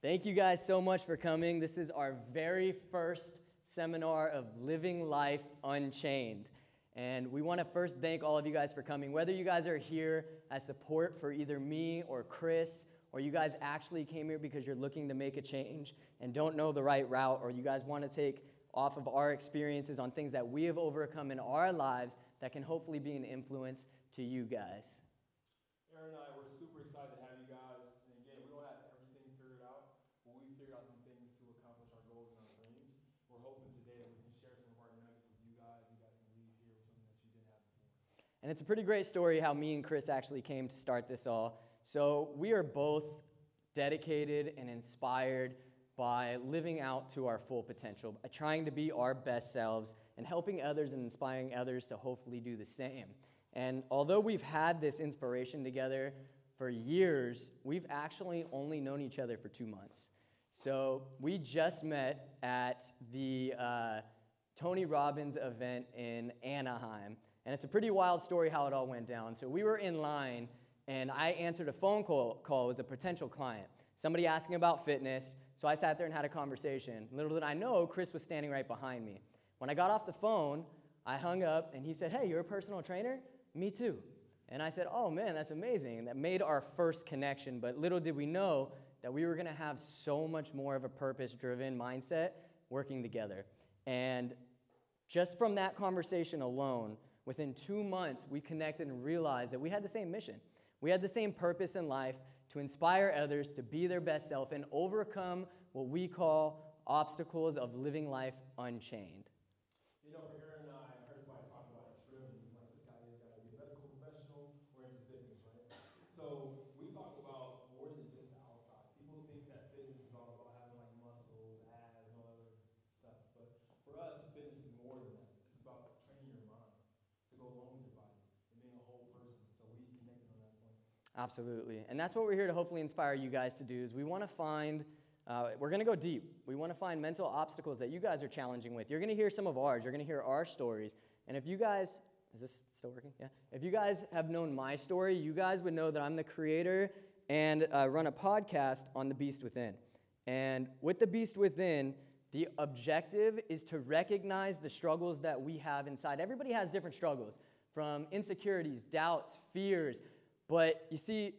Thank you guys so much for coming. This is our very first seminar of Living Life Unchained. And we want to first thank all of you guys for coming. Whether you guys are here as support for either me or Chris, or you guys actually came here because you're looking to make a change and don't know the right route, or you guys want to take off of our experiences on things that we have overcome in our lives that can hopefully be an influence to you guys. Aaron and I, we're super excited to have you guys. And again, we don't have everything figured out, but we figured out some things to accomplish our goals and our dreams. We're hoping today that we can share some of our nuggets with you guys. You guys can leave here with something that you didn't have before. And it's a pretty great story how me and Chris actually came to start this all. So we are both dedicated and inspired by living out to our full potential, by trying to be our best selves and helping others and inspiring others to hopefully do the same. And although we've had this inspiration together for years, we've actually only known each other for 2 months. So we just met at the Tony Robbins event in Anaheim. And it's a pretty wild story how it all went down. So we were in line, and I answered a phone call. It was a potential client, somebody asking about fitness. So I sat there and had a conversation. Little did I know, Chris was standing right behind me. When I got off the phone, I hung up, and he said, "Hey, you're a personal trainer?" "Me too." And I said, "Oh man, that's amazing." And that made our first connection. But little did we know that we were going to have so much more of a purpose-driven mindset working together. And just from that conversation alone, within 2 months, we connected and realized that we had the same mission. We had the same purpose in life to inspire others to be their best self and overcome what we call obstacles of living life unchained. You know, for Aaron and I heard somebody talk about it driven. He's like, this guy either got to be a medical professional or into fitness, right? So we talk about more than just the outside. People think that fitness is all about having like muscles, abs, and all that other stuff. But for us, fitness is more than that. It's about training your mind to go along with your body and being a whole person. So we connected on that point. Absolutely. And that's what we're here to hopefully inspire you guys to do, is we want to find, we're going to go deep. We want to find mental obstacles that you guys are challenging with. You're going to hear some of ours. You're going to hear our stories. And if you guys, is this still working? Yeah. If you guys have known my story, you guys would know that I'm the creator and run a podcast on The Beast Within. And with The Beast Within, the objective is to recognize the struggles that we have inside. Everybody has different struggles, from insecurities, doubts, fears. But you see,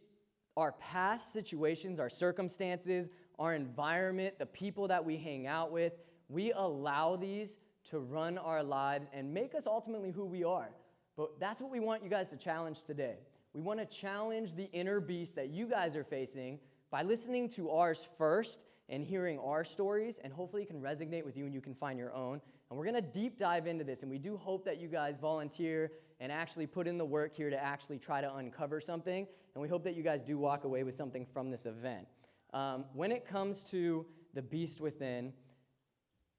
our past situations, our circumstances, our environment, the people that we hang out with, we allow these to run our lives and make us ultimately who we are. But that's what we want you guys to challenge today. We want to challenge the inner beast that you guys are facing by listening to ours first and hearing our stories, and hopefully it can resonate with you and you can find your own. And we're going to deep dive into this, and we do hope that you guys volunteer and actually put in the work here to actually try to uncover something, and we hope that you guys do walk away with something from this event. When it comes to the beast within,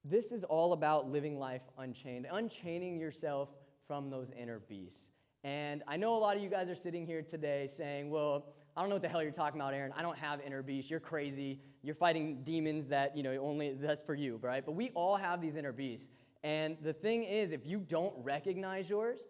this is all about living life unchained, unchaining yourself from those inner beasts. And I know a lot of you guys are sitting here today saying, "Well, I don't know what the hell you're talking about, Aaron. I don't have inner beasts. You're crazy. You're fighting demons that, only that's for you," right? But we all have these inner beasts. And the thing is, if you don't recognize yours,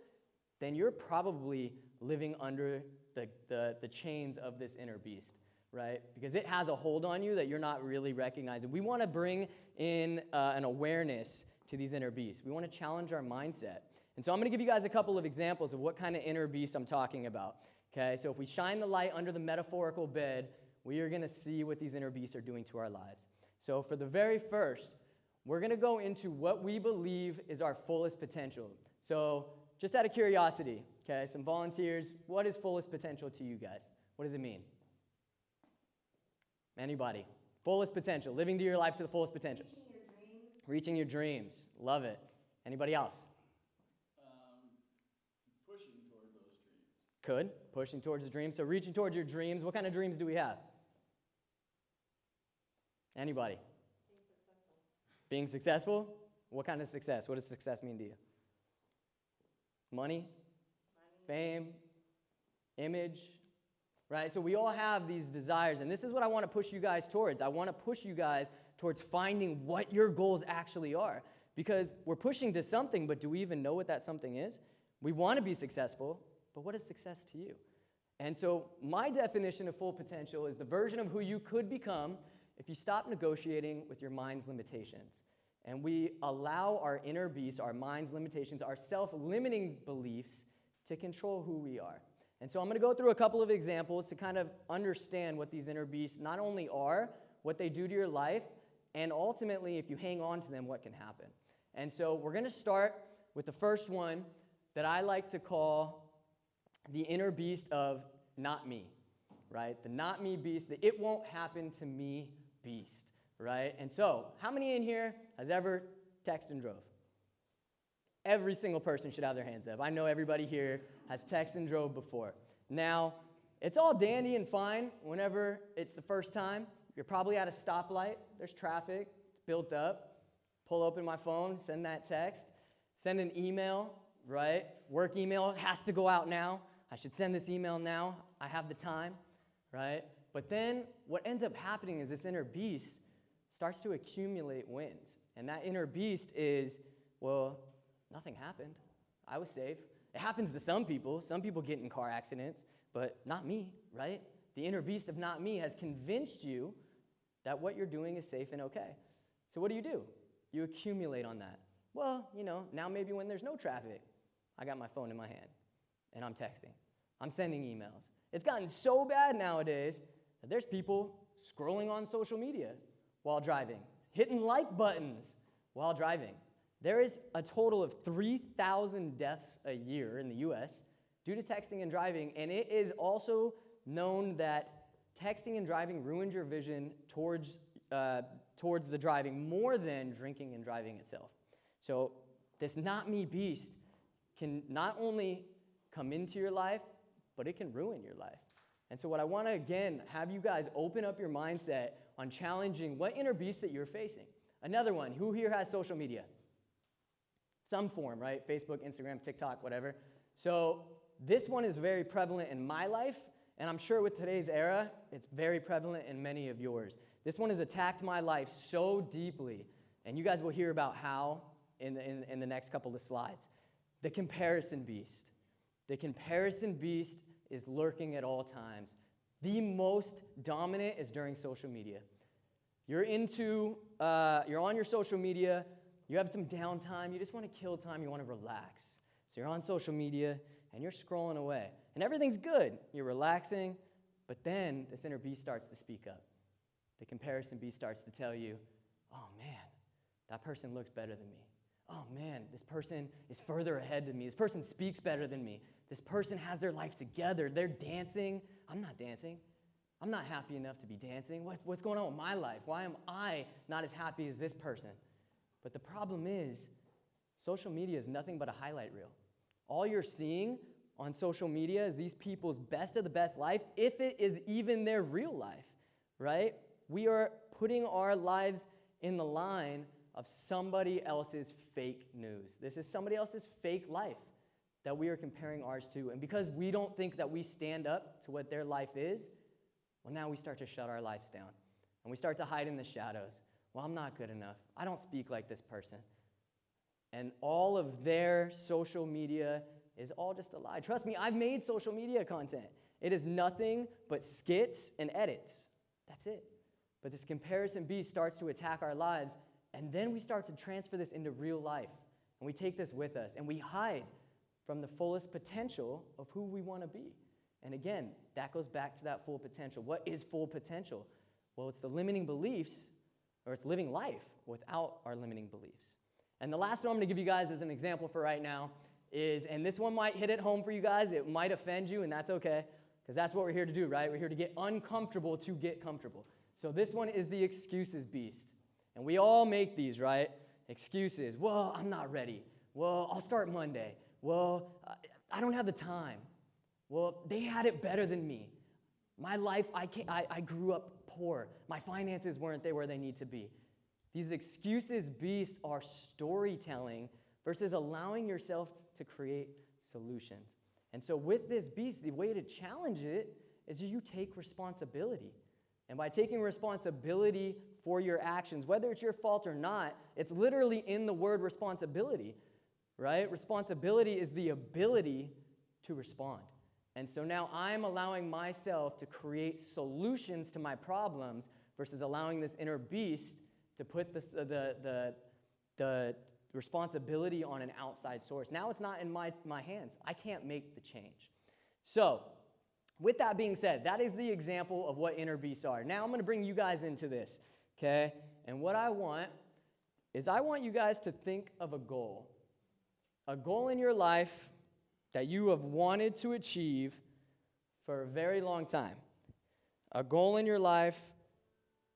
then you're probably living under the chains of this inner beast, right? Because it has a hold on you that you're not really recognizing. We want to bring in an awareness to these inner beasts. We want to challenge our mindset. And so I'm going to give you guys a couple of examples of what kind of inner beast I'm talking about. Okay, so if we shine the light under the metaphorical bed, we are going to see what these inner beasts are doing to our lives. So for the very first, we're going to go into what we believe is our fullest potential. So just out of curiosity, okay, some volunteers, what is fullest potential to you guys? What does it mean? Anybody? Fullest potential, living to your life to the fullest potential. Reaching your dreams. Reaching your dreams. Love it. Anybody else? Pushing toward those dreams. Could. Pushing towards the dreams. So reaching towards your dreams. What kind of dreams do we have? Anybody? Being successful. Being successful? What kind of success? What does success mean to you? Money? Fame? Image? Right? So we all have these desires, and this is what I want to push you guys towards. I want to push you guys towards finding what your goals actually are. Because we're pushing to something, but do we even know what that something is? We want to be successful, but what is success to you? And so my definition of full potential is the version of who you could become if if you stop negotiating with your mind's limitations, and we allow our inner beast, our mind's limitations, our self-limiting beliefs to control who we are. And so I'm going to go through a couple of examples to kind of understand what these inner beasts not only are, what they do to your life, and ultimately, if you hang on to them, what can happen. And so we're going to start with the first one that I like to call the inner beast of not me, right? The not me beast, the it won't happen to me beast, right? And so, how many in here has ever texted and drove? Every single person should have their hands up. I know everybody here has texted and drove before. Now, it's all dandy and fine whenever it's the first time. You're probably at a stoplight, there's traffic, it's built up. Pull open my phone, send that text, send an email, right? Work email has to go out now. I should send this email now. I have the time, right? But then what ends up happening is this inner beast starts to accumulate wins. And that inner beast is, well, nothing happened. I was safe. It happens to some people. Some people get in car accidents, but not me, right? The inner beast of not me has convinced you that what you're doing is safe and okay. So what do? You accumulate on that. Well, now maybe when there's no traffic, I got my phone in my hand, and I'm texting. I'm sending emails. It's gotten so bad nowadays that there's people scrolling on social media while driving, hitting like buttons while driving. There is a total of 3,000 deaths a year in the U.S. due to texting and driving, and it is also known that texting and driving ruins your vision towards the driving more than drinking and driving itself. So this not me beast can not only come into your life, but it can ruin your life. And so what I want to, again, have you guys open up your mindset on challenging what inner beast that you're facing. Another one, who here has social media? Some form, right? Facebook, Instagram, TikTok, whatever. So this one is very prevalent in my life, and I'm sure with today's era, it's very prevalent in many of yours. This one has attacked my life so deeply, and you guys will hear about how in the next couple of slides. The comparison beast. The comparison beast is lurking at all times. The most dominant is during social media. You're on your social media, you have some downtime, you just want to kill time, you want to relax. So you're on social media, and you're scrolling away. And everything's good. You're relaxing, but then this inner beast starts to speak up. The comparison beast starts to tell you, oh man, that person looks better than me. Oh man, this person is further ahead than me. This person speaks better than me. This person has their life together. They're dancing. I'm not dancing. I'm not happy enough to be dancing. What's going on with my life? Why am I not as happy as this person? But the problem is, social media is nothing but a highlight reel. All you're seeing on social media is these people's best of the best life, if it is even their real life, right? We are putting our lives in the line of somebody else's fake news. This is somebody else's fake life that we are comparing ours to. And because we don't think that we stand up to what their life is, well, now we start to shut our lives down. And we start to hide in the shadows. Well, I'm not good enough. I don't speak like this person. And all of their social media is all just a lie. Trust me, I've made social media content. It is nothing but skits and edits. That's it. But this comparison beast starts to attack our lives, and then we start to transfer this into real life. And we take this with us, and we hide from the fullest potential of who we want to be. And again, that goes back to that full potential. What is full potential? Well, it's the limiting beliefs, or it's living life without our limiting beliefs. And the last one I'm going to give you guys as an example for right now is, and this one might hit it home for you guys, it might offend you, and that's okay, because that's what we're here to do, right? We're here to get uncomfortable to get comfortable. So this one is the excuses beast. And we all make these, right? Excuses. Well, I'm not ready. Well, I'll start Monday. Well, I don't have the time. Well, they had it better than me. My life, I grew up poor. My finances weren't there where they need to be. These excuses beasts are storytelling versus allowing yourself to create solutions. And so with this beast, the way to challenge it is you take responsibility. And by taking responsibility for your actions, whether it's your fault or not, it's literally in the word responsibility, right? Responsibility is the ability to respond. And so now I'm allowing myself to create solutions to my problems versus allowing this inner beast to put the responsibility on an outside source. Now it's not in my hands. I can't make the change. So, with that being said, that is the example of what inner beasts are. Now I'm going to bring you guys into this, okay? And what I want is I want you guys to think of a goal in your life that you have wanted to achieve for a very long time. A goal in your life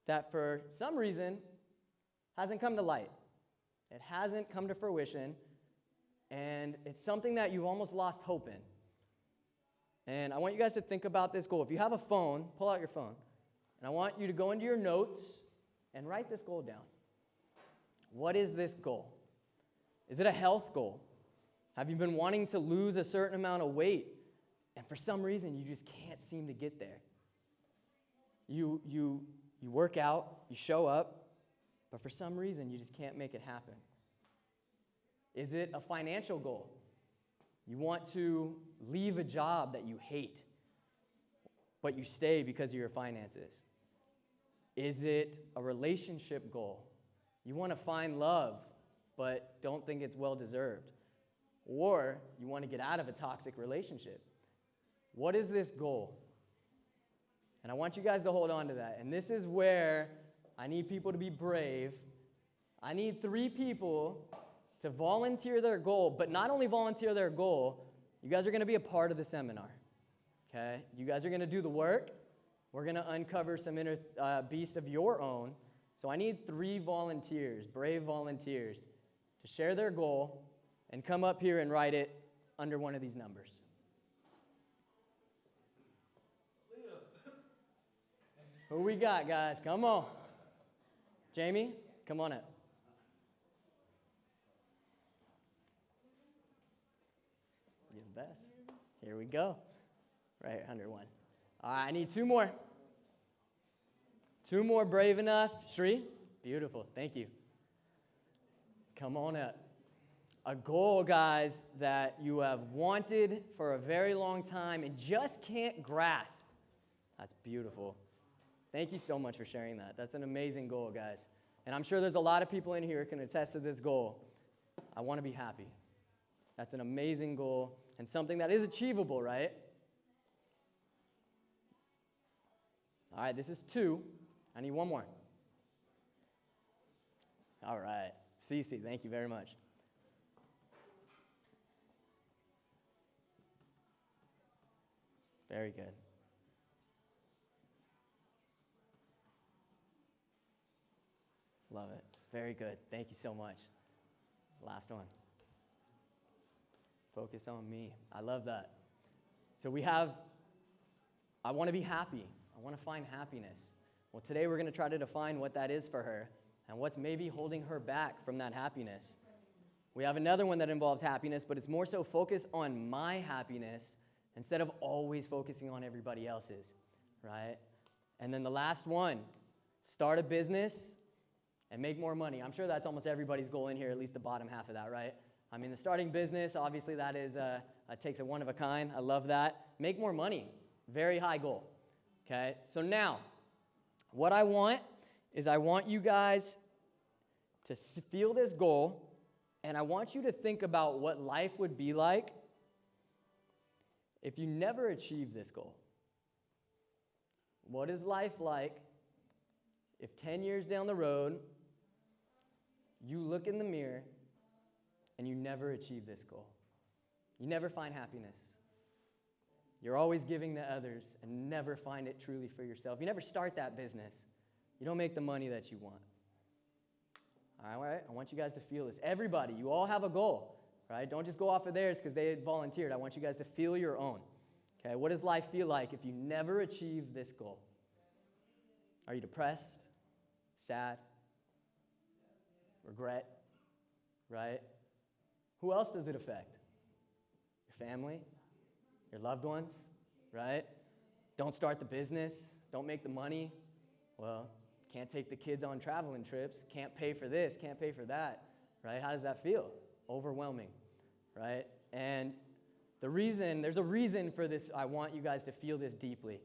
that for some reason hasn't come to light. It hasn't come to fruition, and it's something that you've almost lost hope in. And I want you guys to think about this goal. If you have a phone, pull out your phone, and I want you to go into your notes and write this goal down. What is this goal? Is it a health goal? Have you been wanting to lose a certain amount of weight, and for some reason you just can't seem to get there? You work out, you show up, but for some reason you just can't make it happen. Is it a financial goal? You want to leave a job that you hate, but you stay because of your finances. Is it a relationship goal? You want to find love, but don't think it's well-deserved. Or you want to get out of a toxic relationship. What is this goal? And I want you guys to hold on to that. And this is where I need people to be brave. I need 3 people to volunteer their goal, but not only volunteer their goal, you guys are going to be a part of the seminar, okay? You guys are going to do the work. We're going to uncover some inner beasts of your own. So I need 3 volunteers, brave volunteers, to share their goal and come up here and write it under one of these numbers. Who we got, guys? Come on. Jamie, come on up. You're the best. Here we go. Right under 1. All right, I need 2 more. 2 more brave enough. Shri, beautiful. Thank you. Come on up. A goal, guys, that you have wanted for a very long time and just can't grasp. That's beautiful. Thank you so much for sharing that. That's an amazing goal, guys. And I'm sure there's a lot of people in here who can attest to this goal. I want to be happy. That's an amazing goal and something that is achievable, right? All right, this is 2. I need 1 more. All right. Cece, thank you very much. Very good. Love it. Very good. Thank you so much. Last one. Focus on me. I love that. So we have, I want to be happy. I want to find happiness. Well, today we're going to try to define what that is for her and what's maybe holding her back from that happiness. We have another one that involves happiness, but it's more so focus on my happiness instead of always focusing on everybody else's, right? And then the last one, start a business and make more money. I'm sure that's almost everybody's goal in here, at least the bottom half of that, right? I mean, the starting business, obviously that is takes a one of a kind. I love that. Make more money, very high goal, okay? So now, what I want is I want you guys to feel this goal, and I want you to think about what life would be like if you never achieved this goal. What is life like if 10 years down the road, you look in the mirror and you never achieve this goal? You never find happiness. You're always giving to others and never find it truly for yourself. You never start that business. You don't make the money that you want. All right? I want you guys to feel this. Everybody, you all have a goal, right? Don't just go off of theirs because they volunteered. I want you guys to feel your own. Okay, what does life feel like if you never achieve this goal? Are you depressed, sad, regret, right? Who else does it affect? Your family, your loved ones, right? Don't start the business, don't make the money. Well, can't take the kids on traveling trips, can't pay for this, can't pay for that, right? How does that feel? Overwhelming, right? And there's a reason for this. I want you guys to feel this deeply.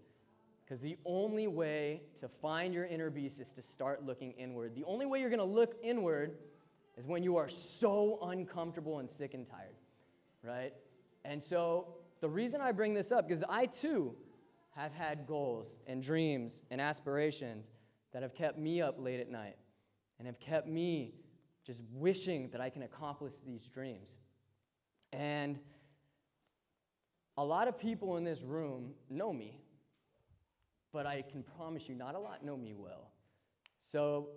Because the only way to find your inner beast is to start looking inward. The only way you're going to look inward is when you are so uncomfortable and sick and tired, right? And so the reason I bring this up, because I too have had goals and dreams and aspirations that have kept me up late at night and have kept me just wishing that I can accomplish these dreams. And a lot of people in this room know me, but I can promise you not a lot know me well. So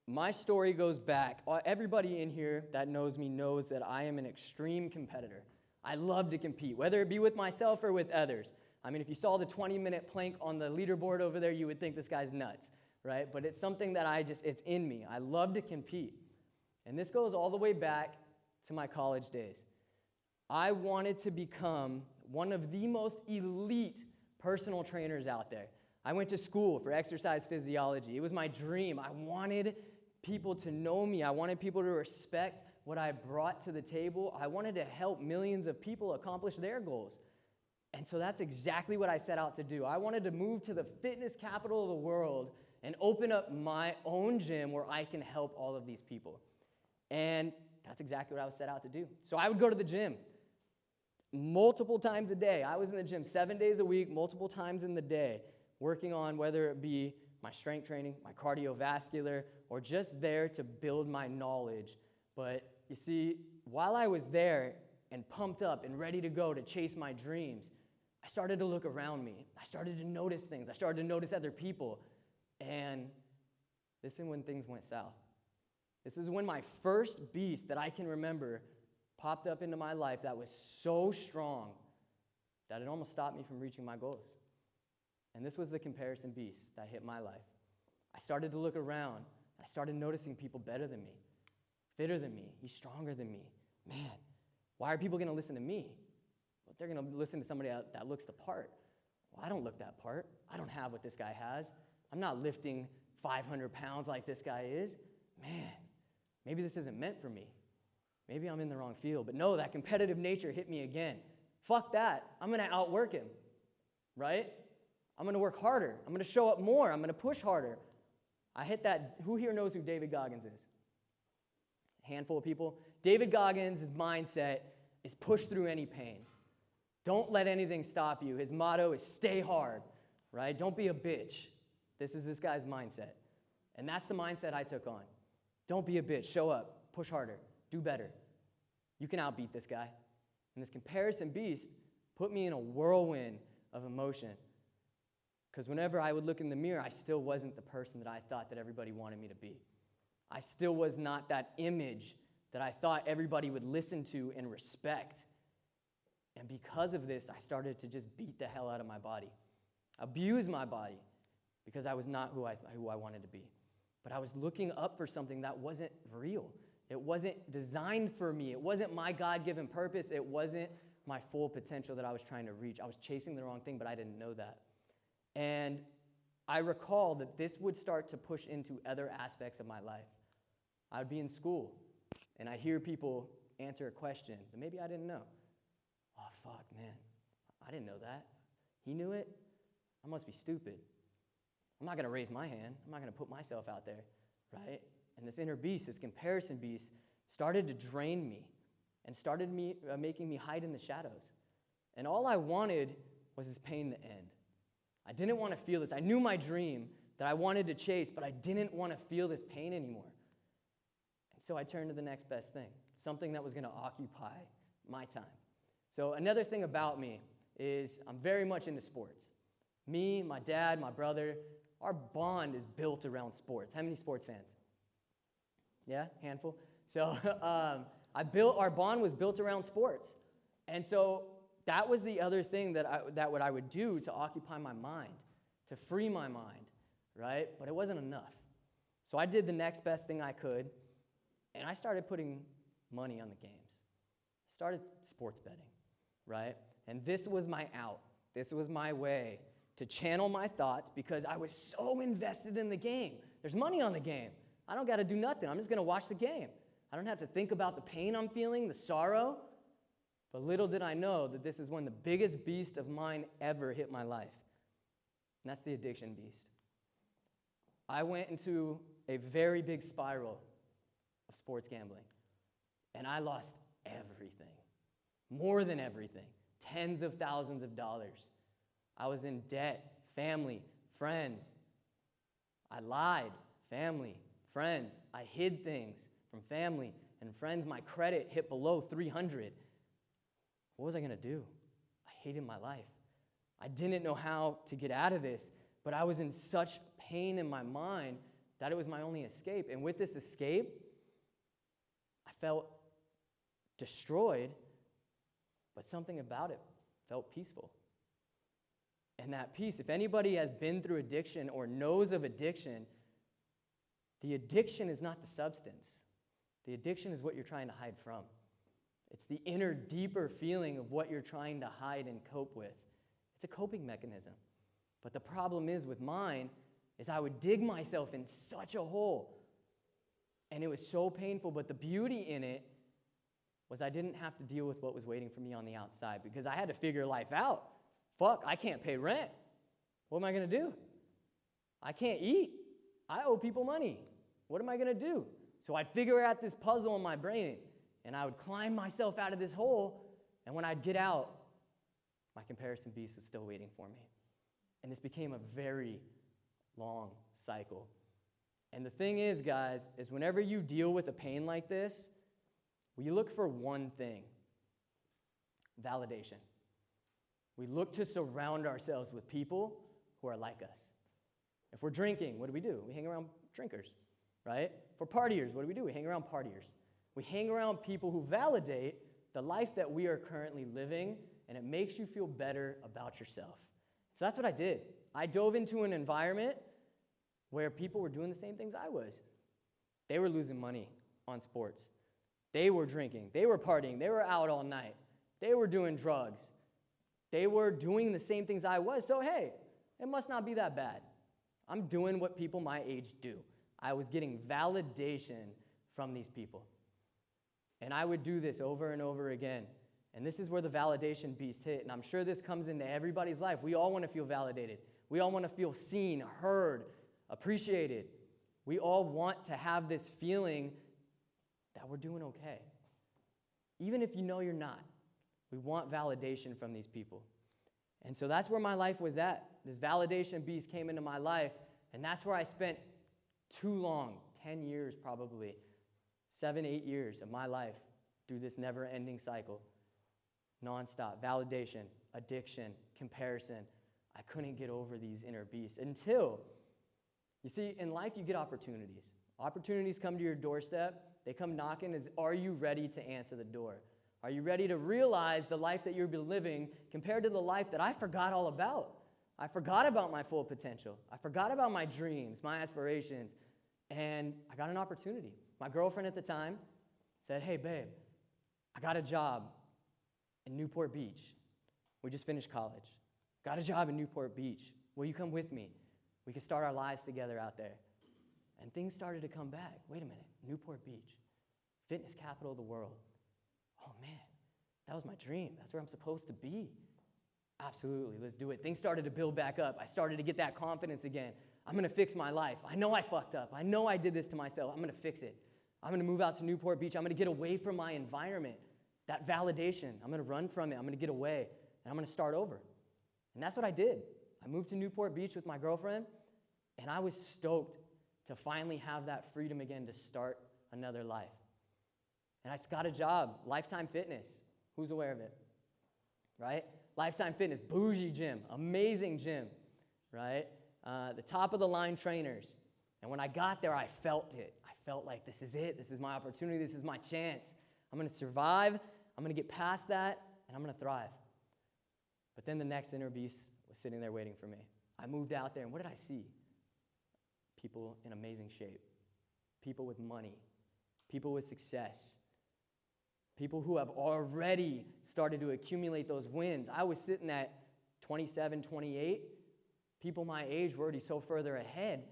my story goes back. Everybody in here that knows me knows that I am an extreme competitor. I love to compete, whether it be with myself or with others. I mean, if you saw the 20-minute plank on the leaderboard over there, you would think this guy's nuts, right? But it's something that it's in me. I love to compete. And this goes all the way back to my college days. I wanted to become one of the most elite personal trainers out there. I went to school for exercise physiology. It was my dream. I wanted people to know me. I wanted people to respect what I brought to the table. I wanted to help millions of people accomplish their goals. And so that's exactly what I set out to do. I wanted to move to the fitness capital of the world and open up my own gym where I can help all of these people. And that's exactly what I was set out to do. So I would go to the gym multiple times a day. I was in the gym 7 days a week, multiple times in the day, working on whether it be my strength training, my cardiovascular, or just there to build my knowledge. But you see, while I was there and pumped up and ready to go to chase my dreams, I started to look around me. I started to notice things. I started to notice other people. And this is when things went south. This is when my first beast that I can remember popped up into my life that was so strong that it almost stopped me from reaching my goals. And this was the comparison beast that hit my life. I started to look around. I started noticing people better than me, fitter than me, he's stronger than me. Man, why are people going to listen to me? Well, they're going to listen to somebody that looks the part. Well, I don't look that part. I don't have what this guy has. I'm not lifting 500 pounds like this guy is. Man, maybe this isn't meant for me. Maybe I'm in the wrong field. But no, that competitive nature hit me again. Fuck that. I'm going to outwork him, right? I'm going to work harder. I'm going to show up more. I'm going to push harder. I hit that. Who here knows who David Goggins is? A handful of people. David Goggins' mindset is push through any pain. Don't let anything stop you. His motto is stay hard, right? Don't be a bitch. This is this guy's mindset. And that's the mindset I took on. Don't be a bitch. Show up. Push harder. Do better. You can outbeat this guy. And this comparison beast put me in a whirlwind of emotion. Because whenever I would look in the mirror, I still wasn't the person that I thought that everybody wanted me to be. I still was not that image that I thought everybody would listen to and respect. And because of this, I started to just beat the hell out of my body, abuse my body, because I was not who I wanted to be. But I was looking up for something that wasn't real. It wasn't designed for me. It wasn't my God-given purpose. It wasn't my full potential that I was trying to reach. I was chasing the wrong thing, but I didn't know that. And I recall that this would start to push into other aspects of my life. I would be in school, and I'd hear people answer a question that maybe I didn't know. Oh, fuck, man, I didn't know that. He knew it? I must be stupid. I'm not going to raise my hand. I'm not going to put myself out there, right? And this inner beast, this comparison beast, started to drain me and started making me hide in the shadows. And all I wanted was this pain to end. I didn't want to feel this. I knew my dream that I wanted to chase, but I didn't want to feel this pain anymore. And so I turned to the next best thing, something that was going to occupy my time. So another thing about me is I'm very much into sports. Me, my dad, my brother, our bond is built around sports. How many sports fans? Yeah, handful. So our bond was built around sports. And so that was the other thing that what I would do to occupy my mind, to free my mind, right? But it wasn't enough. So I did the next best thing I could, and I started putting money on the games. Started sports betting, right? And this was my out. This was my way to channel my thoughts because I was so invested in the game. There's money on the game. I don't got to do nothing. I'm just going to watch the game. I don't have to think about the pain I'm feeling, the sorrow. But little did I know that this is when the biggest beast of mine ever hit my life. And that's the addiction beast. I went into a very big spiral of sports gambling, and I lost everything, more than everything, tens of thousands of dollars. I was in debt, family, friends. I lied, family, friends. I hid things from family and friends. My credit hit below 300. What was I going to do? I hated my life. I didn't know how to get out of this, but I was in such pain in my mind that it was my only escape. And with this escape, I felt destroyed, but something about it felt peaceful. And that peace, if anybody has been through addiction or knows of addiction, the addiction is not the substance. The addiction is what you're trying to hide from. It's the inner, deeper feeling of what you're trying to hide and cope with. It's a coping mechanism. But the problem is with mine is I would dig myself in such a hole. And it was so painful, but the beauty in it was I didn't have to deal with what was waiting for me on the outside because I had to figure life out. Fuck, I can't pay rent. What am I going to do? I can't eat. I owe people money. What am I going to do? So I'd figure out this puzzle in my brain, and I would climb myself out of this hole, and when I'd get out, my comparison beast was still waiting for me. And this became a very long cycle. And the thing is, guys, is whenever you deal with a pain like this, we look for one thing: validation. We look to surround ourselves with people who are like us. If we're drinking, what do? We hang around drinkers, right? If we're partiers, what do? We hang around partiers. We hang around people who validate the life that we are currently living, and it makes you feel better about yourself. So that's what I did. I dove into an environment where people were doing the same things I was. They were losing money on sports. They were drinking. They were partying. They were out all night. They were doing drugs. They were doing the same things I was. So, hey, it must not be that bad. I'm doing what people my age do. I was getting validation from these people. And I would do this over and over again. And this is where the validation beast hit. And I'm sure this comes into everybody's life. We all want to feel validated. We all want to feel seen, heard, appreciated. We all want to have this feeling that we're doing okay. Even if you know you're not. We want validation from these people. And so that's where my life was at. This validation beast came into my life, and that's where I spent too long, 10 years probably, 7, 8 years of my life through this never-ending cycle. Nonstop, validation, addiction, comparison. I couldn't get over these inner beasts until, you see, in life you get opportunities. Opportunities come to your doorstep. They come knocking. Are you ready to answer the door? Are you ready to realize the life that you've been living compared to the life that I forgot all about? I forgot about my full potential. I forgot about my dreams, my aspirations, and I got an opportunity. My girlfriend at the time said, "Hey, babe, I got a job in Newport Beach. We just finished college. Got a job in Newport Beach. Will you come with me? We can start our lives together out there." And things started to come back. Wait a minute, Newport Beach, fitness capital of the world. Oh man, that was my dream. That's where I'm supposed to be. Absolutely, let's do it. Things started to build back up. I started to get that confidence again. I'm gonna fix my life. I know I fucked up. I know I did this to myself. I'm gonna fix it. I'm gonna move out to Newport Beach. I'm gonna get away from my environment, that validation. I'm gonna run from it. I'm gonna get away, and I'm gonna start over. And that's what I did. I moved to Newport Beach with my girlfriend, and I was stoked to finally have that freedom again to start another life. And I got a job, Lifetime Fitness. Who's aware of it? Right? Lifetime Fitness, bougie gym, amazing gym, right? The top of the line trainers. And when I got there, I felt it. I felt like this is it. This is my opportunity. This is my chance. I'm going to survive. I'm going to get past that, and I'm going to thrive. But then the next inner beast was sitting there waiting for me. I moved out there, and what did I see? People in amazing shape. People with money. People with success. People who have already started to accumulate those wins. I was sitting at 27, 28. People my age were already so further ahead.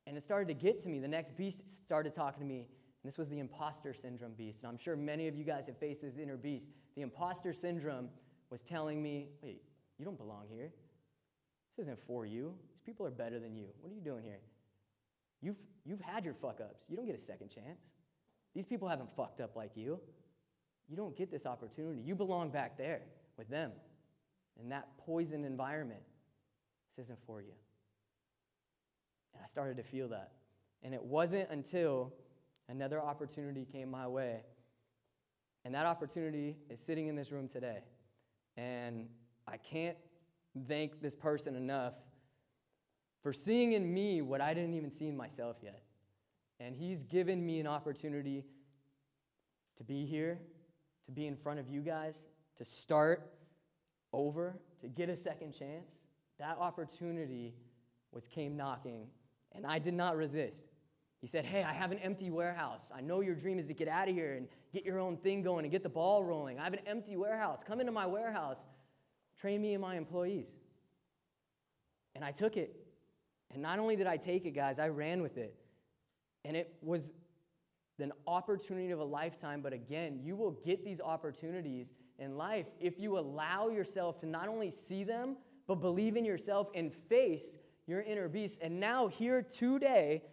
And it started to get to me. The next beast started talking to me. And this was the imposter syndrome beast. And I'm sure many of you guys have faced this inner beast. The imposter syndrome was telling me, wait, you don't belong here. This isn't for you. These people are better than you. What are you doing here? You've had your fuck-ups. You don't get a second chance. These people haven't fucked up like you. You don't get this opportunity. You belong back there with them in that poisoned environment. This isn't for you. And I started to feel that. And it wasn't until another opportunity came my way. And that opportunity is sitting in this room today. And I can't thank this person enough for seeing in me what I didn't even see in myself yet. And he's given me an opportunity to be here, to be in front of you guys, to start over, to get a second chance. That opportunity came knocking, and I did not resist. He said, hey, I have an empty warehouse. I know your dream is to get out of here and get your own thing going and get the ball rolling. I have an empty warehouse. Come into my warehouse. Train me and my employees. And I took it. And not only did I take it, guys, I ran with it. And it was an opportunity of a lifetime. But again, you will get these opportunities in life if you allow yourself to not only see them, but believe in yourself and face your inner beast. And now here today,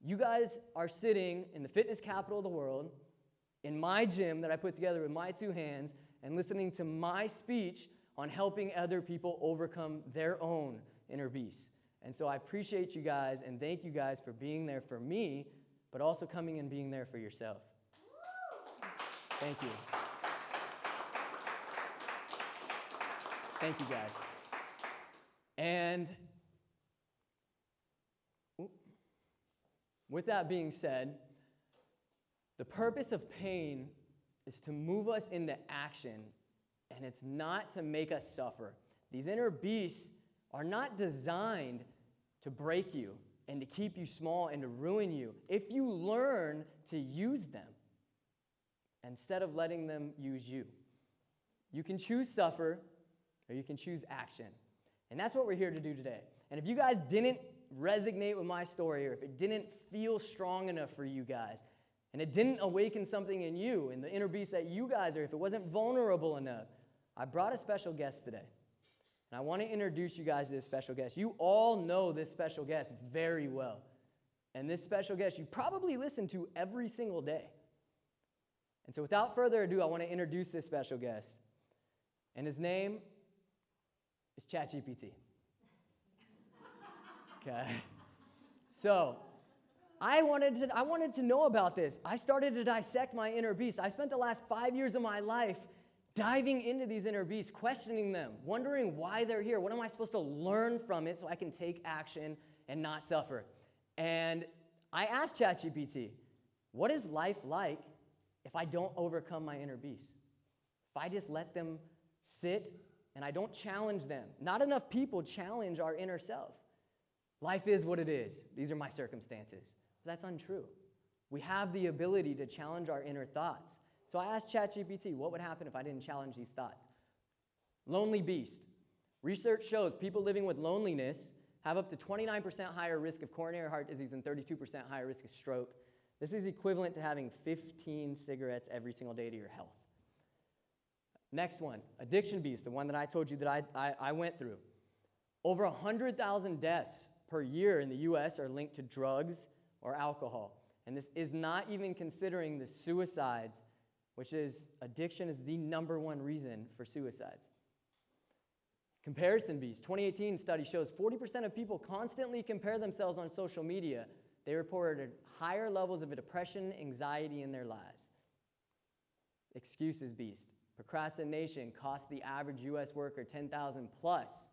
you guys are sitting in the fitness capital of the world, in my gym that I put together with my two hands, and listening to my speech on helping other people overcome their own inner beast. And so I appreciate you guys and thank you guys for being there for me, but also coming and being there for yourself. Thank you. Thank you guys. And with that being said, the purpose of pain is to move us into action, and it's not to make us suffer. These inner beasts are not designed to break you and to keep you small and to ruin you if you learn to use them instead of letting them use you. You can choose suffer or you can choose action. And that's what we're here to do today. And if you guys didn't resonate with my story, or if it didn't feel strong enough for you guys, and it didn't awaken something in you, in the inner beast that you guys are, if it wasn't vulnerable enough, I brought a special guest today. And I want to introduce you guys to this special guest. You all know this special guest very well. And this special guest you probably listen to every single day. And so without further ado, I want to introduce this special guest. And his name is ChatGPT. Okay. So, I wanted to know about this. I started to dissect my inner beast. I spent the last 5 years of my life diving into these inner beasts, questioning them, wondering why they're here. What am I supposed to learn from it so I can take action and not suffer? And I asked ChatGPT, what is life like if I don't overcome my inner beasts? If I just let them sit and I don't challenge them. Not enough people challenge our inner self. Life is what it is. These are my circumstances. But that's untrue. We have the ability to challenge our inner thoughts. So I asked ChatGPT, what would happen if I didn't challenge these thoughts? Lonely beast. Research shows people living with loneliness have up to 29% higher risk of coronary heart disease and 32% higher risk of stroke. This is equivalent to having 15 cigarettes every single day to your health. Next one, addiction beast, the one that I told you that I went through. Over 100,000 deaths per year in the U.S. are linked to drugs or alcohol. And this is not even considering the suicides, which is addiction is the #1 reason for suicides. Comparison beast. 2018 study shows 40% of people constantly compare themselves on social media. They reported higher levels of depression, anxiety in their lives. Excuses beast. Procrastination costs the average U.S. worker $10,000 plus.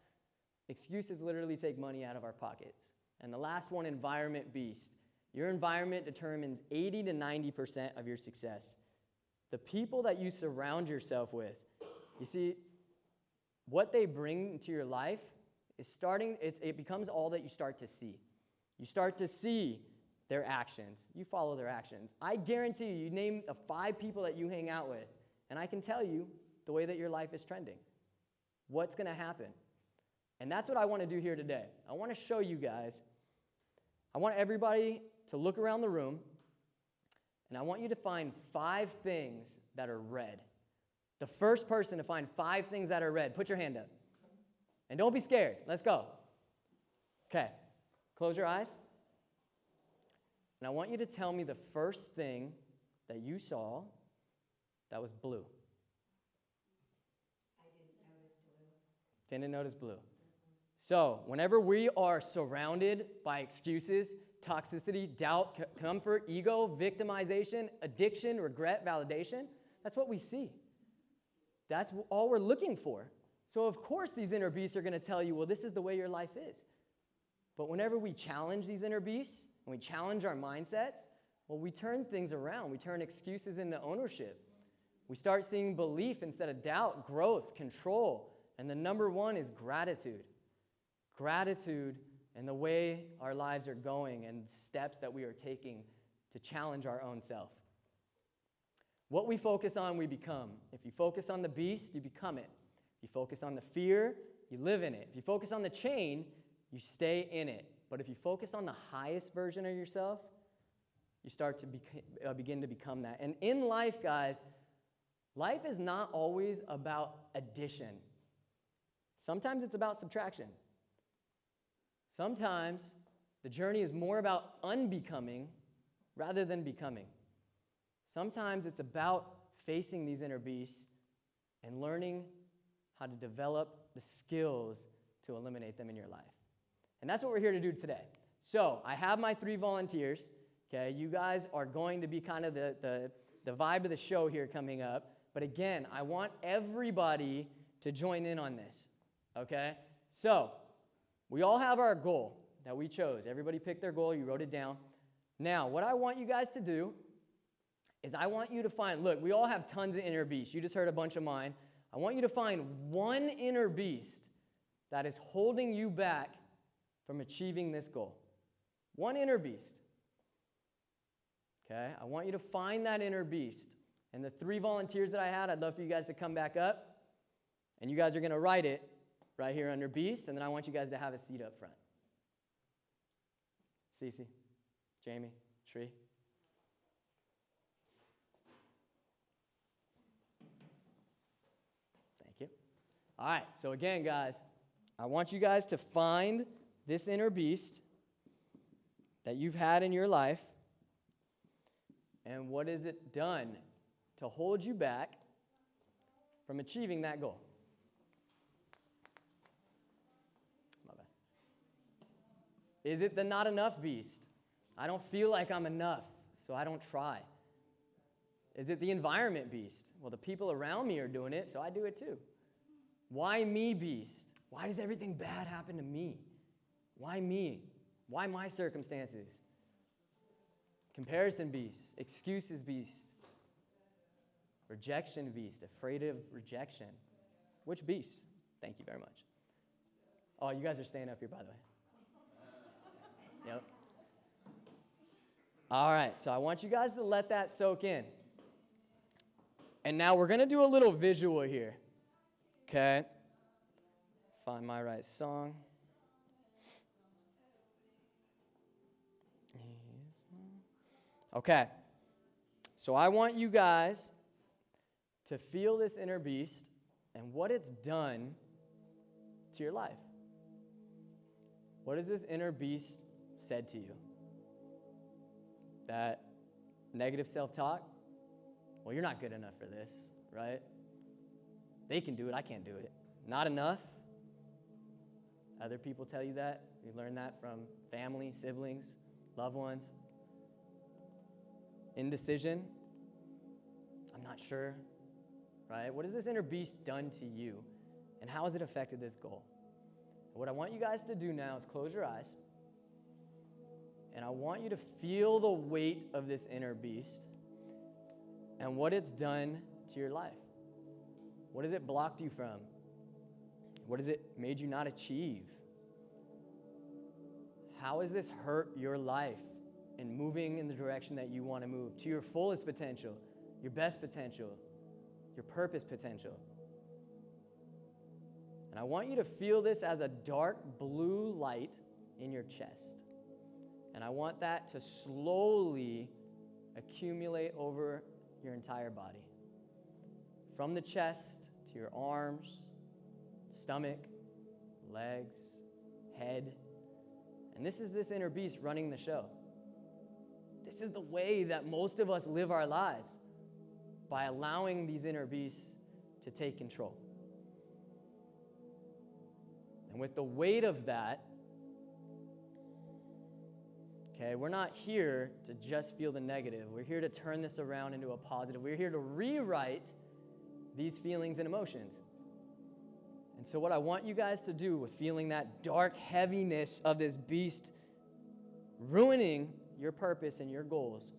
Excuses literally take money out of our pockets. And the last one, environment beast. Your environment determines 80 to 90% of your success. The people that you surround yourself with, you see, what they bring into your life is it becomes all that you start to see. You start to see their actions. You follow their actions. I guarantee you name the 5 people that you hang out with, and I can tell you the way that your life is trending. What's going to happen? And that's what I want to do here today. I want to show you guys. I want everybody to look around the room, and I want you to find 5 things that are red. The first person to find 5 things that are red, put your hand up. And don't be scared. Let's go. Okay. Close your eyes. And I want you to tell me the first thing that you saw that was blue. I didn't notice blue. Didn't notice blue. So, whenever we are surrounded by excuses, toxicity, doubt, comfort, ego, victimization, addiction, regret, validation, that's what we see. That's all we're looking for. So, of course, these inner beasts are going to tell you, well, this is the way your life is. But whenever we challenge these inner beasts, and we challenge our mindsets, well, we turn things around. We turn excuses into ownership. We start seeing belief instead of doubt, growth, control. And the number one is gratitude. Gratitude and the way our lives are going and steps that we are taking to challenge our own self. What we focus on, we become. If you focus on the beast, you become it. If you focus on the fear, you live in it. If you focus on the chain, you stay in it. But if you focus on the highest version of yourself, you start to begin to become that. And in life, guys, life is not always about addition. Sometimes it's about subtraction. Sometimes the journey is more about unbecoming rather than becoming. Sometimes it's about facing these inner beasts and learning how to develop the skills to eliminate them in your life. And that's what we're here to do today. So I have my 3 volunteers. Okay, you guys are going to be kind of the vibe of the show here coming up. But again, I want everybody to join in on this. Okay? So we all have our goal that we chose. Everybody picked their goal. You wrote it down. Now, what I want you guys to do is I want you to find, look, we all have tons of inner beasts. You just heard a bunch of mine. I want you to find one inner beast that is holding you back from achieving this goal. One inner beast. Okay? I want you to find that inner beast. And the 3 volunteers that I had, I'd love for you guys to come back up. And you guys are going to write it right here under beast. And then I want you guys to have a seat up front. Cece, Jamie, Shree. Thank you. All right, so again, guys, I want you guys to find this inner beast that you've had in your life, and what has it done to hold you back from achieving that goal? My bad. Is it the not enough beast? I don't feel like I'm enough, so I don't try. Is it the environment beast? Well, the people around me are doing it, so I do it too. Why me beast? Why does everything bad happen to me? Why me? Why my circumstances? Comparison beast, excuses beast, rejection beast, afraid of rejection. Which beast? Thank you very much. Oh, you guys are staying up here, by the way. Yep. All right, so I want you guys to let that soak in. And now we're going to do a little visual here. Okay? Find my right song. Okay. So I want you guys to feel this inner beast and what it's done to your life. What has this inner beast said to you? That negative self-talk? Well, you're not good enough for this, right? They can do it, I can't do it. Not enough? Other people tell you that. You learn that from family, siblings, loved ones. Indecision. I'm not sure, right? What has this inner beast done to you? And how has it affected this goal? What I want you guys to do now is close your eyes. And I want you to feel the weight of this inner beast and what it's done to your life. What has it blocked you from? What has it made you not achieve? How has this hurt your life in moving in the direction that you want to move, to your fullest potential, your best potential, your purpose potential? And I want you to feel this as a dark blue light in your chest. And I want that to slowly accumulate over your entire body. From the chest to your arms, stomach, legs, head. And this is this inner beast running the show. This is the way that most of us live our lives, by allowing these inner beasts to take control. And with the weight of that, okay, we're not here to just feel the negative. We're here to turn this around into a positive. We're here to rewrite these feelings and emotions. And so what I want you guys to do with feeling that dark heaviness of this beast ruining your purpose and your goals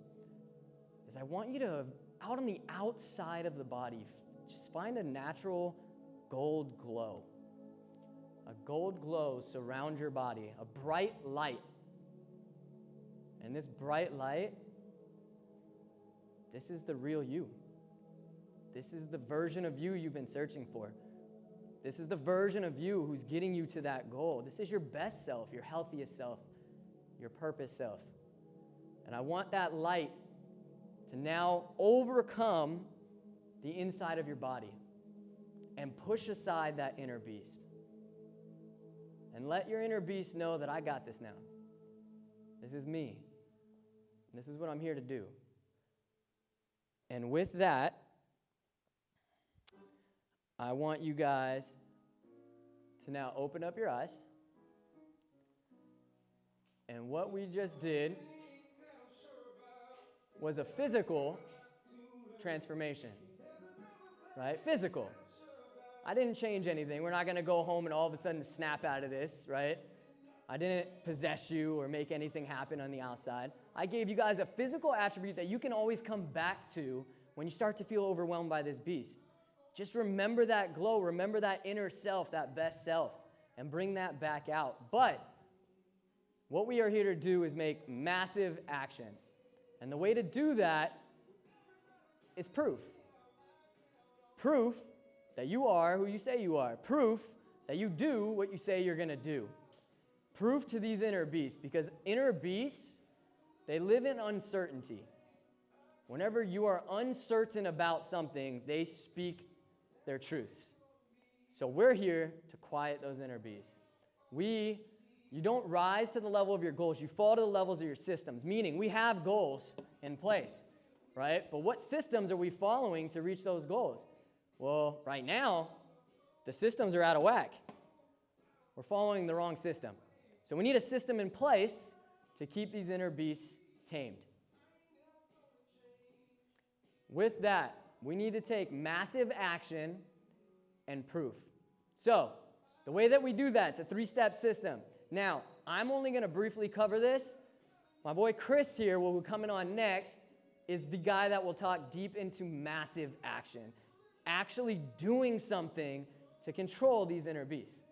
is I want you to, out on the outside of the body, just find a natural gold glow. A gold glow surround your body, a bright light. And this bright light, this is the real you. This is the version of you you've been searching for. This is the version of you who's getting you to that goal. This is your best self, your healthiest self, your purpose self. And I want that light to now overcome the inside of your body and push aside that inner beast. And let your inner beast know that I got this now. This is me. This is what I'm here to do. And with that, I want you guys to now open up your eyes. And what we just did was a physical transformation, right? Physical. I didn't change anything. We're not going to go home and all of a sudden snap out of this, right? I didn't possess you or make anything happen on the outside. I gave you guys a physical attribute that you can always come back to when you start to feel overwhelmed by this beast. Just remember that glow, remember that inner self, that best self, and bring that back out. But what we are here to do is make massive action. And the way to do that is proof. Proof that you are who you say you are. Proof that you do what you say you're going to do. Proof to these inner beasts, because inner beasts, they live in uncertainty. Whenever you are uncertain about something, they speak their truths. So we're here to quiet those inner beasts. You don't rise to the level of your goals, you fall to the levels of your systems, meaning we have goals in place, right? But what systems are we following to reach those goals? Well, right now, the systems are out of whack. We're following the wrong system. So we need a system in place to keep these inner beasts tamed. With that, we need to take massive action and proof. So, the way that we do that, it's a 3-step system. Now, I'm only going to briefly cover this. My boy Chris here, will be coming on next, is the guy that will talk deep into massive action. Actually doing something to control these inner beasts.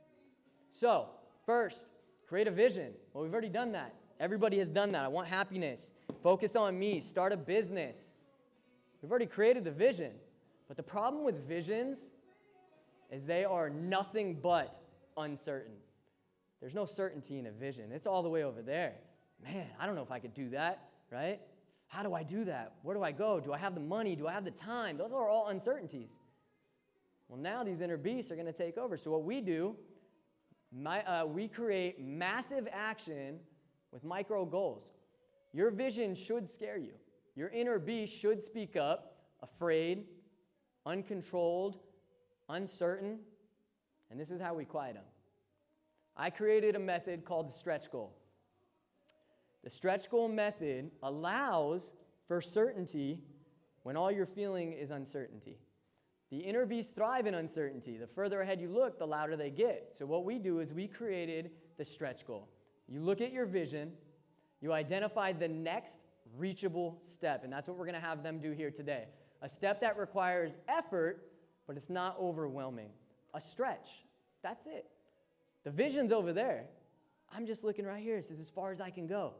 So, first, create a vision. Well, we've already done that. Everybody has done that. I want happiness. Focus on me. Start a business. We've already created the vision. But the problem with visions is they are nothing but uncertain. There's no certainty in a vision. It's all the way over there. Man, I don't know if I could do that, right? How do I do that? Where do I go? Do I have the money? Do I have the time? Those are all uncertainties. Well, now these inner beasts are going to take over. So what we do, we create massive action with micro goals. Your vision should scare you. Your inner beast should speak up, afraid, uncontrolled, uncertain, and this is how we quiet them. I created a method called the stretch goal. The stretch goal method allows for certainty when all you're feeling is uncertainty. The inner beasts thrive in uncertainty. The further ahead you look, the louder they get. So what we do is we created the stretch goal. You look at your vision, you identify the next reachable step, and that's what we're going to have them do here today. A step that requires effort, but it's not overwhelming. A stretch. That's it. The vision's over there. I'm just looking right here. This is as far as I can go.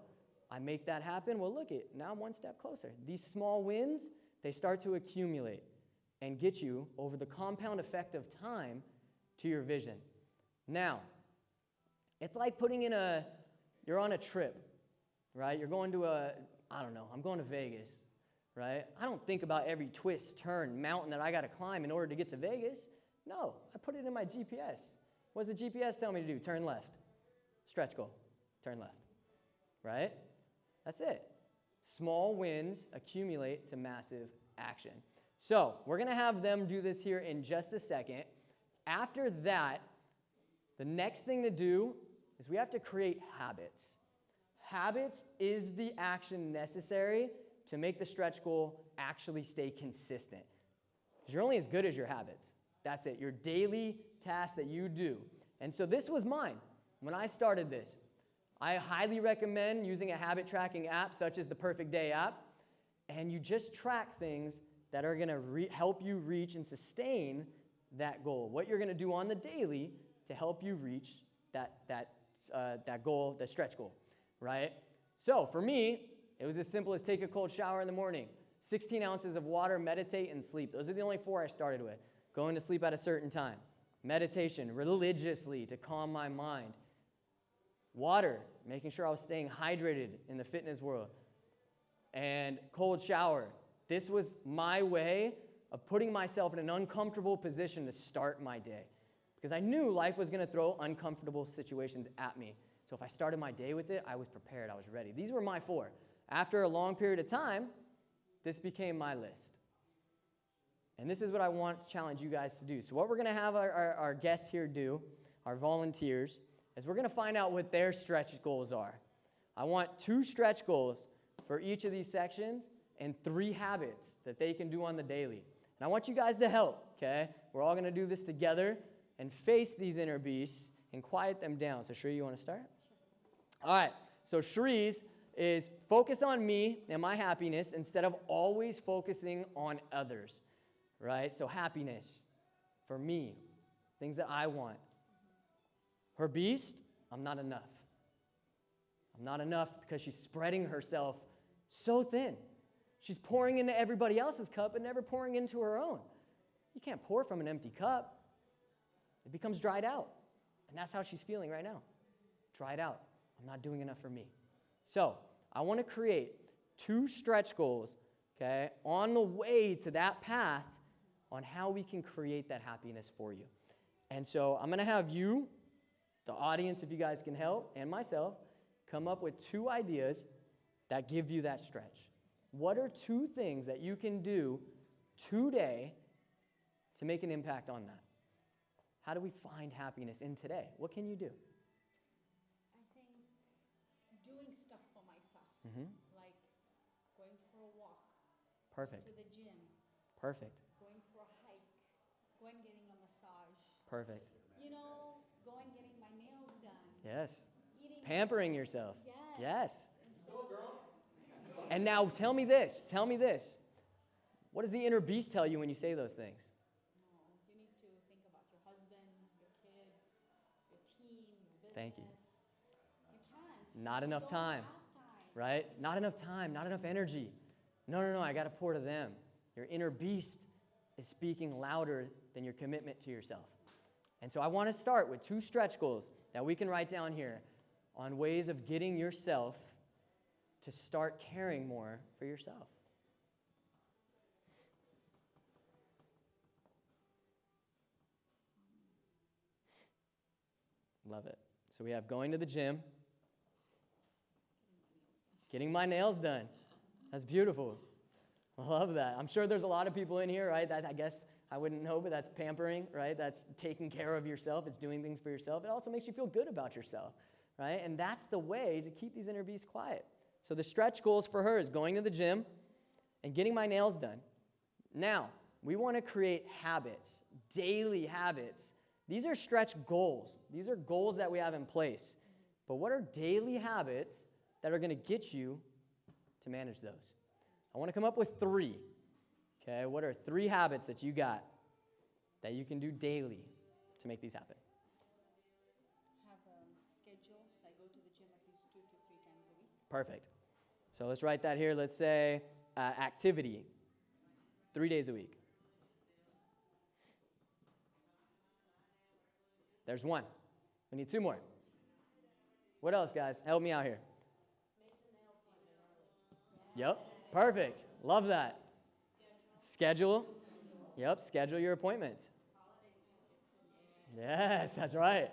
I make that happen. Well, look it. Now I'm one step closer. These small wins, they start to accumulate and get you over the compound effect of time to your vision. Now, it's like you're on a trip, right? You're going to I'm going to Vegas, right? I don't think about every twist, turn, mountain that I got to climb in order to get to Vegas. No, I put it in my GPS. What does the GPS tell me to do? Turn left. Stretch goal. Turn left. Right? That's it. Small wins accumulate to massive action. So we're going to have them do this here in just a second. After that, the next thing to do is we have to create habits. Habits is the action necessary to make the stretch goal actually stay consistent. Because you're only as good as your habits. That's it, your daily task that you do. And so this was mine when I started this. I highly recommend using a habit tracking app such as the Perfect Day app. And you just track things that are going to help you reach and sustain that goal. What you're going to do on the daily to help you reach that goal, the stretch goal, right? So for me, it was as simple as take a cold shower in the morning, 16 ounces of water, meditate, and sleep. Those are the only 4 I started with. Going to sleep at a certain time. Meditation, religiously to calm my mind. Water, making sure I was staying hydrated in the fitness world. And cold shower. This was my way of putting myself in an uncomfortable position to start my day. Because I knew life was going to throw uncomfortable situations at me. So if I started my day with it, I was prepared, I was ready. These were my 4. After a long period of time, this became my list. And this is what I want to challenge you guys to do. So what we're going to have our guests here do, our volunteers, is we're going to find out what their stretch goals are. I want 2 stretch goals for each of these sections and 3 habits that they can do on the daily. And I want you guys to help, okay? We're all going to do this together and face these inner beasts and quiet them down. So Shree, you want to start? Sure. All right. So Shree's is focus on me and my happiness instead of always focusing on others. Right? So happiness for me, things that I want. Her beast, I'm not enough. I'm not enough because she's spreading herself so thin. She's pouring into everybody else's cup but never pouring into her own. You can't pour from an empty cup. It becomes dried out. And that's how she's feeling right now. Dried out. I'm not doing enough for me. So I want to create 2 stretch goals, okay, on the way to that path on how we can create that happiness for you. And so I'm going to have you, the audience, if you guys can help, and myself, come up with 2 ideas that give you that stretch. What are 2 things that you can do today to make an impact on that? How do we find happiness in today? What can you do? I think doing stuff for myself, like going for a walk, Perfect. to the gym, Perfect. going for a hike, going getting a massage. Perfect. You know, going getting my nails done. Yes. Eating. Pampering yourself. Yes. Yes. And now tell me this. What does the inner beast tell you when you say those things? No, you need to think about your husband, your kids, your team, your business. Thank you. You can't. Not You enough don't time. have time. Right? Not enough time, not enough energy. No, I got to pour to them. Your inner beast is speaking louder than your commitment to yourself. And so I want to start with 2 stretch goals that we can write down here on ways of getting yourself to start caring more for yourself. Love it. So we have going to the gym, getting my nails done. That's beautiful. I love that. I'm sure there's a lot of people in here, right? That I guess I wouldn't know, but that's pampering, right? That's taking care of yourself. It's doing things for yourself. It also makes you feel good about yourself, right? And that's the way to keep these inner beasts quiet. So the stretch goals for her is going to the gym and getting my nails done. Now, we want to create habits, daily habits. These are stretch goals. These are goals that we have in place. But what are daily habits that are going to get you to manage those? I want to come up with 3. Okay, what are 3 habits that you got that you can do daily to make these happen? Have a schedule, so I go to the gym at least 2 to 3 times a week. Perfect. So let's write that here. Let's say activity, 3 days a week. There's 1. We need 2 more. What else, guys? Help me out here. Yep. Perfect. Love that. Schedule. Yep. Schedule your appointments. Yes, that's right.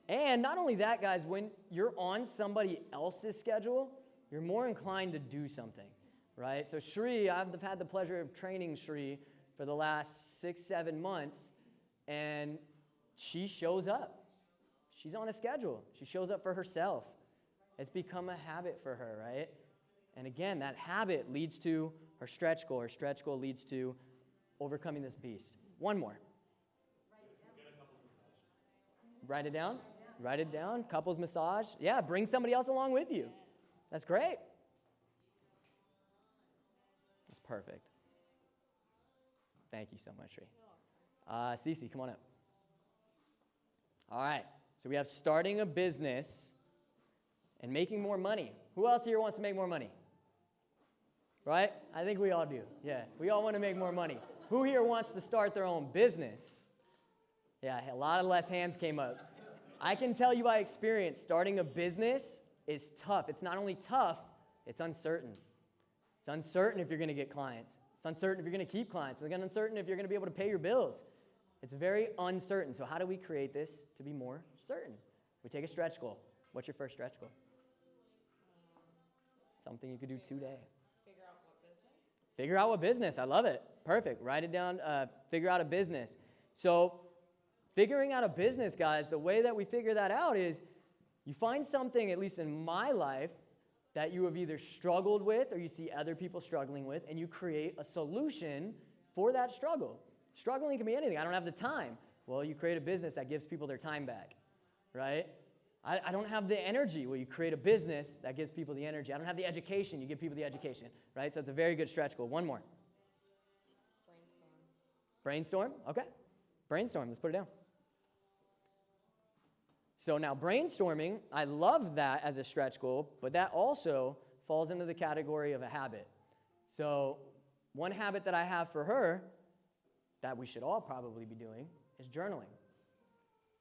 And not only that, guys, when you're on somebody else's schedule, you're more inclined to do something, right? So Shri, I've had the pleasure of training Shri for the last 6-7 months, and she shows up. She's on a schedule. She shows up for herself. It's become a habit for her, right? And again, that habit leads to her stretch goal. Her stretch goal leads to overcoming this beast. One more. Write it down. Write it down. Couples massage. Yeah, bring somebody else along with you. That's great. That's perfect. Thank you so much, Sri. Cece, come on up. All right. So we have starting a business and making more money. Who else here wants to make more money? Right? I think we all do. Yeah, we all want to make more money. Who here wants to start their own business? Yeah, a lot of less hands came up. I can tell you by experience, starting a business is tough. It's not only tough, it's uncertain. It's uncertain if you're going to get clients. It's uncertain if you're going to keep clients. It's uncertain if you're going to be able to pay your bills. It's very uncertain. So how do we create this to be more certain? We take a stretch goal. What's your first stretch goal? Something you could do today. Figure out what business. Figure out what business. I love it. Perfect. Write it down. Figure out a business. So figuring out a business, guys, the way that we figure that out is you find something, at least in my life, that you have either struggled with or you see other people struggling with, and you create a solution for that struggle. Struggling can be anything. I don't have the time. Well, you create a business that gives people their time back, right? I don't have the energy. Well, you create a business that gives people the energy. I don't have the education. You give people the education, right? So it's a very good stretch goal. One more. Brainstorm. Brainstorm? Okay. Brainstorm. Let's put it down. So now brainstorming, I love that as a stretch goal, but that also falls into the category of a habit. So one habit that I have for her that we should all probably be doing is journaling.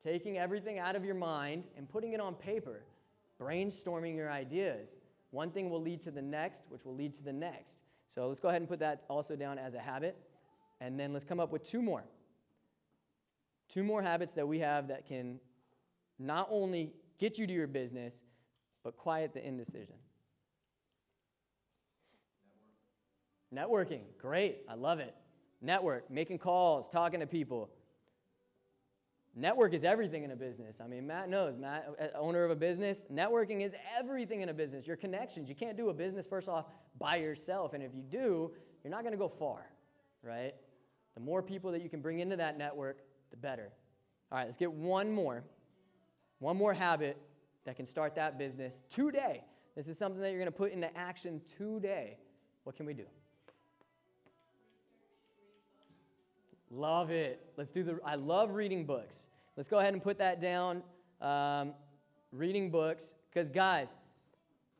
Taking everything out of your mind and putting it on paper, brainstorming your ideas. One thing will lead to the next, which will lead to the next. So let's go ahead and put that also down as a habit. And then let's come up with two more. Two more habits that we have that can not only get you to your business, but quiet the indecision. Networking. Great. I love it. Network. Making calls, talking to people. Network is everything in a business. I mean, Matt knows. Matt, owner of a business, networking is everything in a business. Your connections. You can't do a business, first off, by yourself. And if you do, you're not going to go far, right? The more people that you can bring into that network, the better. All right, let's get one more. One more habit that can start that business today. This is something that you're going to put into action today. What can we do? Love it. I love reading books. Let's go ahead and put that down. Reading books. Because, guys,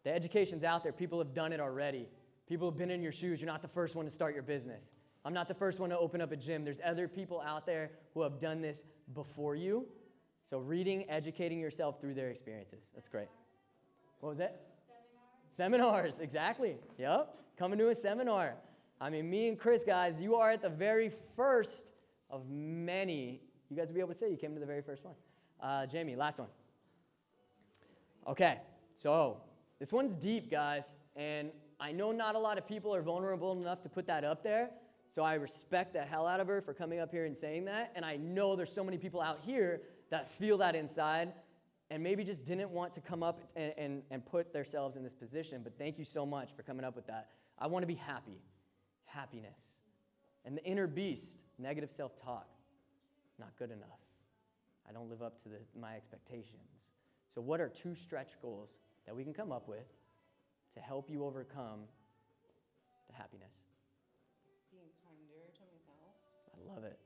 the education's out there. People have done it already. People have been in your shoes. You're not the first one to start your business. I'm not the first one to open up a gym. There's other people out there who have done this before you. So reading, educating yourself through their experiences. That's great. What was that? Seminars, exactly. Yep. Coming to a seminar. I mean, me and Chris, guys, you are at the very first of many. You guys will be able to say you came to the very first one. Jamie, last one. Okay, so this one's deep, guys, and I know not a lot of people are vulnerable enough to put that up there, so I respect the hell out of her for coming up here and saying that, and I know there's so many people out here that feel that inside and maybe just didn't want to come up and put themselves in this position, but thank you so much for coming up with that. I want to be happy. Happiness. And the inner beast, negative self-talk, not good enough. I don't live up to my expectations. So what are two stretch goals that we can come up with to help you overcome the happiness? Being kinder to myself. I love it.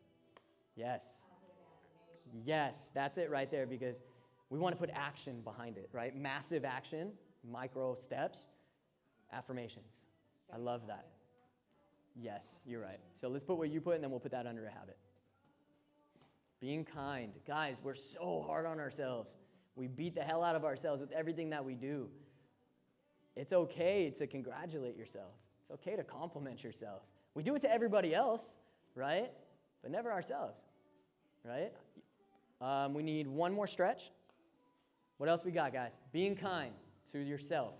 Yes. Yes, that's it right there, because we want to put action behind it, right? Massive action, micro steps, affirmations. I love that. Yes, you're right. So let's put what you put, and then we'll put that under a habit. Being kind. Guys, we're so hard on ourselves. We beat the hell out of ourselves with everything that we do. It's okay to congratulate yourself. It's okay to compliment yourself. We do it to everybody else, right? But never ourselves, right? We need one more stretch. What else we got, guys? Being kind to yourself.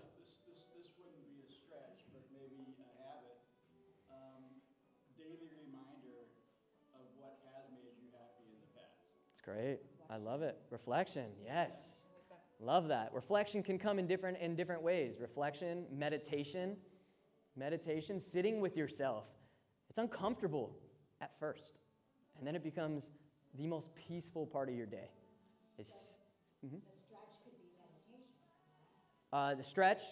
This wouldn't be a stretch, but maybe a habit. Daily reminder of what has made you happy in the past. It's great. I love it. Reflection, yes. Love that. Reflection can come in different ways. Reflection, meditation, sitting with yourself. It's uncomfortable at first, and then it becomes the most peaceful part of your day. The stretch could be meditation. The stretch,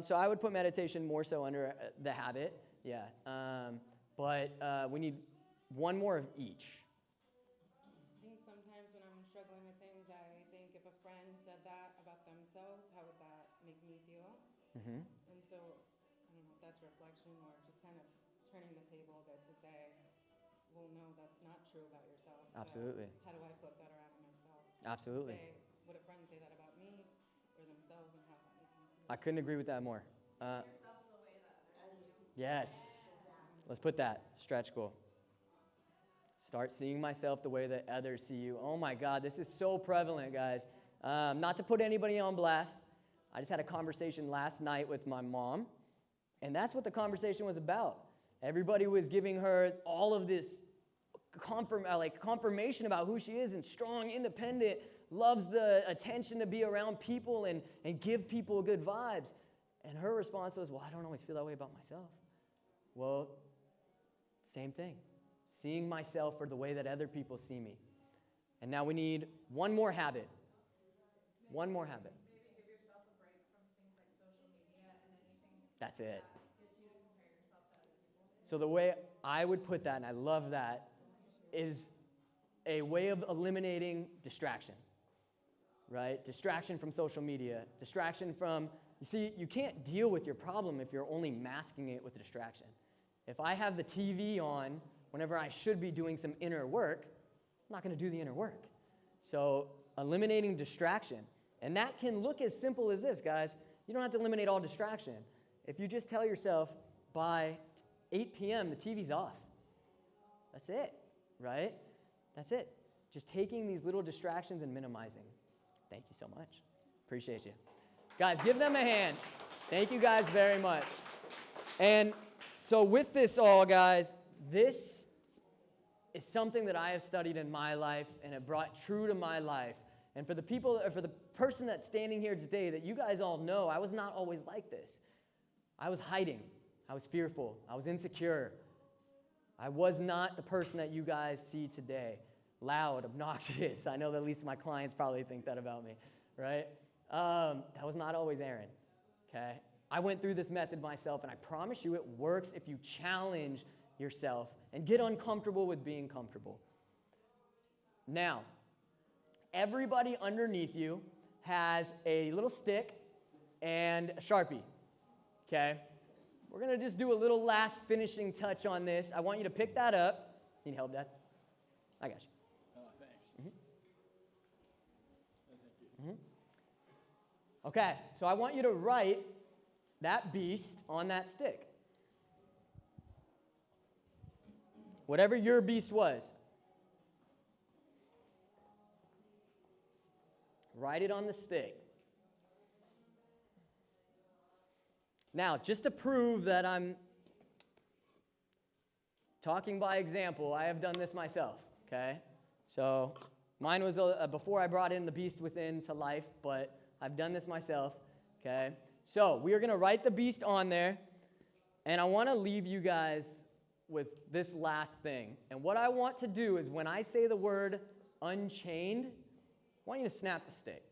so I would put meditation more so under the habit, yeah. But we need one more of each. I think sometimes when I'm struggling with things, I think if a friend said that about themselves, how would that make me feel? Mm-hmm. And so, I don't know if that's reflection or just kind of turning the table a bit to say, well, no, that's not true about yourself. So Absolutely. how do I flip that around in myself? Absolutely. Say, would a friend say that about me or themselves, and how that makes me feel? I couldn't agree with that more. Yourself the way that others Yes. Let's put that stretch goal. Start seeing myself the way that others see you. Oh my God, this is so prevalent, guys. Not to put anybody on blast. I just had a conversation last night with my mom, and that's what the conversation was about. Everybody was giving her all of this confirmation about who she is, and strong, independent, loves the attention to be around people and give people good vibes. And her response was, well, I don't always feel that way about myself. Well, same thing. Seeing myself for the way that other people see me. And now we need one more habit. One more habit. Maybe give yourself a break from things like social media and anything That's it. that gets you to compare yourself to other people. So the way I would put that, and I love that, is a way of eliminating distraction, right? Distraction from social media, distraction from, you see, you can't deal with your problem if you're only masking it with distraction. If I have the TV on whenever I should be doing some inner work, I'm not going to do the inner work. So eliminating distraction. And that can look as simple as this, guys. You don't have to eliminate all distraction. If you just tell yourself by 8 p.m. the TV's off. That's it, right? That's it. Just taking these little distractions and minimizing. Thank you so much. Appreciate you. Guys, give them a hand. Thank you guys very much. And so with this all, guys, this is something that I have studied in my life and have brought true to my life. And for the person that's standing here today, that you guys all know, I was not always like this. I was hiding. I was fearful. I was insecure. I was not the person that you guys see today. Loud, obnoxious. I know that at least my clients probably think that about me, right? That was not always Aaron, okay? I went through this method myself, and I promise you it works if you challenge yourself and get uncomfortable with being comfortable. Now, everybody underneath you has a little stick and a Sharpie, okay? We're going to just do a little last finishing touch on this. I want you to pick that up. Need help, Dad? I got you. Oh, thanks. Mm-hmm. Oh, thank you. Mm-hmm. Okay, so I want you to write that beast on that stick. Whatever your beast was. Write it on the stick. Now, just to prove that I'm talking by example, I have done this myself, okay? So mine was before I brought in the beast within to life, but I've done this myself, okay? So we are going to write the beast on there, and I want to leave you guys with this last thing. And what I want to do is when I say the word unchained, I want you to snap the stick,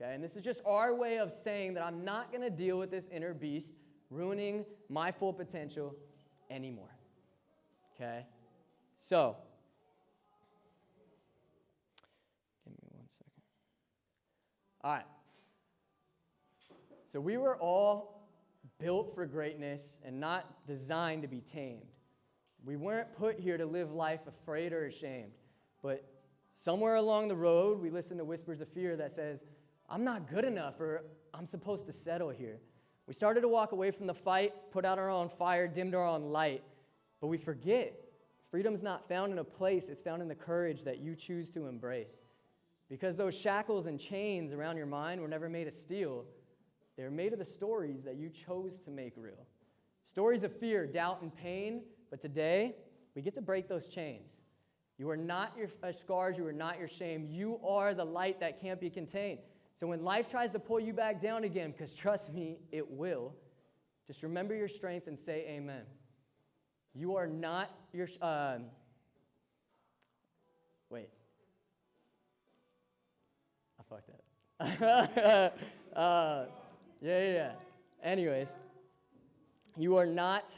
okay? And this is just our way of saying that I'm not going to deal with this inner beast ruining my full potential anymore, okay? So, give me 1 second. All right. So we were all built for greatness and not designed to be tamed. We weren't put here to live life afraid or ashamed. But somewhere along the road, we listen to whispers of fear that says, I'm not good enough, or I'm supposed to settle here. We started to walk away from the fight, put out our own fire, dimmed our own light. But we forget, freedom's not found in a place, it's found in the courage that you choose to embrace. Because those shackles and chains around your mind were never made of steel. They were made of the stories that you chose to make real. Stories of fear, doubt, and pain, but today, we get to break those chains. You are not your scars, you are not your shame. You are the light that can't be contained. So when life tries to pull you back down again, because trust me, it will, just remember your strength and say amen. You are not your, wait. I fucked that. Yeah. Anyways, you were not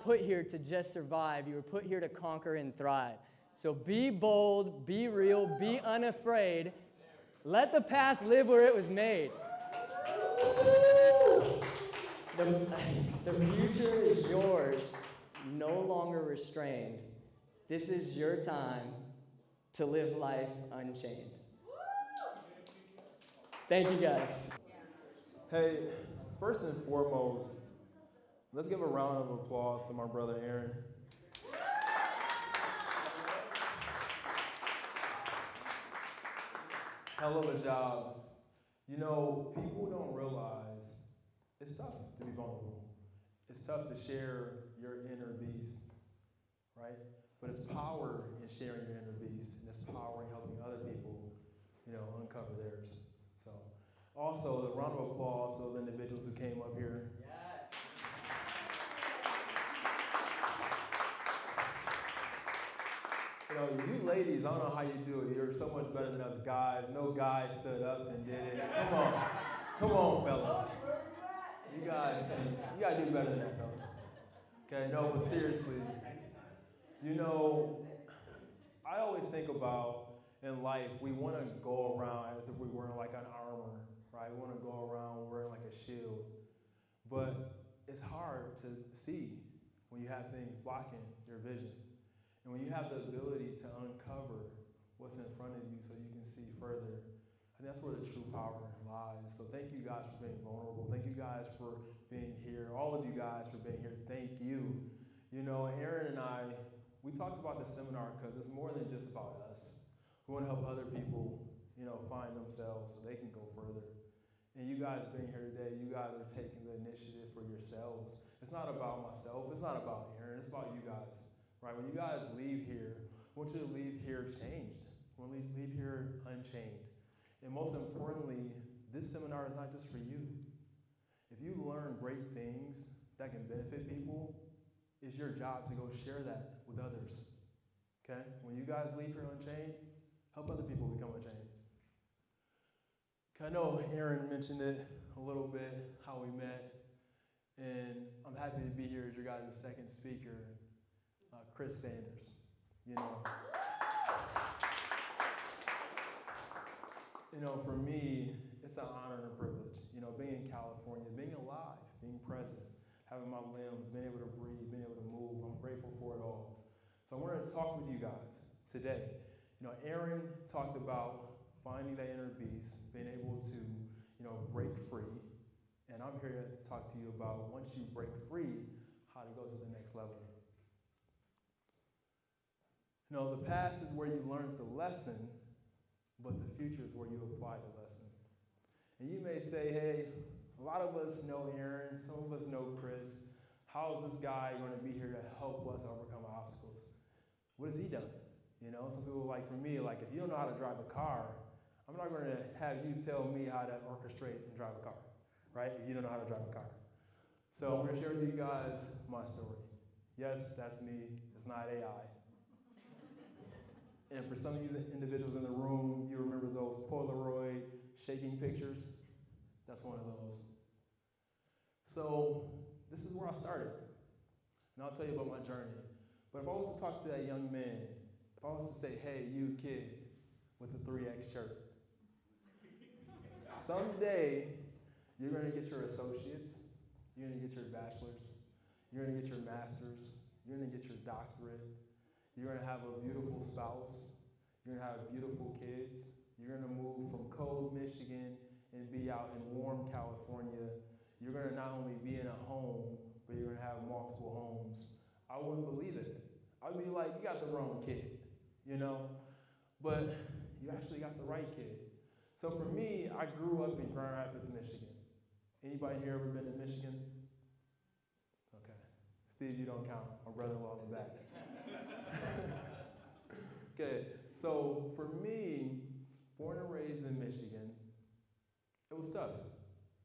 put here to just survive. You were put here to conquer and thrive. So be bold, be real, be unafraid. Let the past live where it was made. The future is yours, no longer restrained. This is your time to live life unchained. Thank you, guys. Hey, first and foremost, let's give a round of applause to my brother Aaron. Hell of a job. You know, people don't realize it's tough to be vulnerable. It's tough to share your inner beast, right? But it's power in sharing your inner beast, and it's power in helping other people, uncover theirs. So, also, a round of applause to those individuals who came up here. Yes. You ladies, I don't know how you do it. You're so much better than us guys. No guy stood up and did it. Come on, fellas. You gotta do better than that, fellas. Okay, no, but seriously, I always think about in life, we want to go around as if we wearing like an armor, right? We want to go around wearing like a shield. But it's hard to see when you have things blocking your vision. And when you have the ability to uncover what's in front of you so you can see further, and that's where the true power lies. So thank you guys for being vulnerable. Thank you guys for being here. All of you guys for being here. Thank you. Aaron and I, we talked about this seminar because it's more than just about us. We want to help other people, find themselves so they can go further. And you guys being here today, you guys are taking the initiative for yourselves. It's not about myself. It's not about Aaron. It's about you guys, right? When you guys leave here, I want you to leave here changed. I want you to leave here unchained. And most importantly, this seminar is not just for you. If you learn great things that can benefit people, it's your job to go share that with others. Okay? When you guys leave here unchained, help other people become unchained. I know Aaron mentioned it a little bit, how we met, and I'm happy to be here as your guys' second speaker, Chris Sanders. For me, it's an honor and a privilege, being in California, being alive, being present, having my limbs, being able to breathe, being able to move. I'm grateful for it all. So I wanted to talk with you guys today. Aaron talked about finding that inner beast, being able to, break free. And I'm here to talk to you about once you break free, how to go to the next level. The past is where you learned the lesson, but the future is where you apply the lesson. And you may say, hey, a lot of us know Aaron, some of us know Chris. How is this guy going to be here to help us overcome obstacles? What has he done? Some people for me, if you don't know how to drive a car, I'm not going to have you tell me how to orchestrate and drive a car, right? If you don't know how to drive a car. So I'm going to share with you guys my story. Yes, that's me. It's not AI. And for some of you individuals in the room, you remember those Polaroid shaking pictures? That's one of those. So this is where I started. And I'll tell you about my journey. But if I was to talk to that young man, if I was to say, hey, you kid with the 3X shirt, someday you're going to get your associates, you're going to get your bachelor's, you're going to get your master's, you're going to get your doctorate, you're going to have a beautiful spouse, you're going to have beautiful kids, you're going to move from cold Michigan and be out in warm California. You're going to not only be in a home, but you're going to have multiple homes. I wouldn't believe it. I'd be like, you got the wrong kid, but you actually got the right kid. So for me, I grew up in Grand Rapids, Michigan. Anybody here ever been to Michigan? Okay. Steve, you don't count. My brother-in-law in the back. Okay, so for me, born and raised in Michigan, it was tough.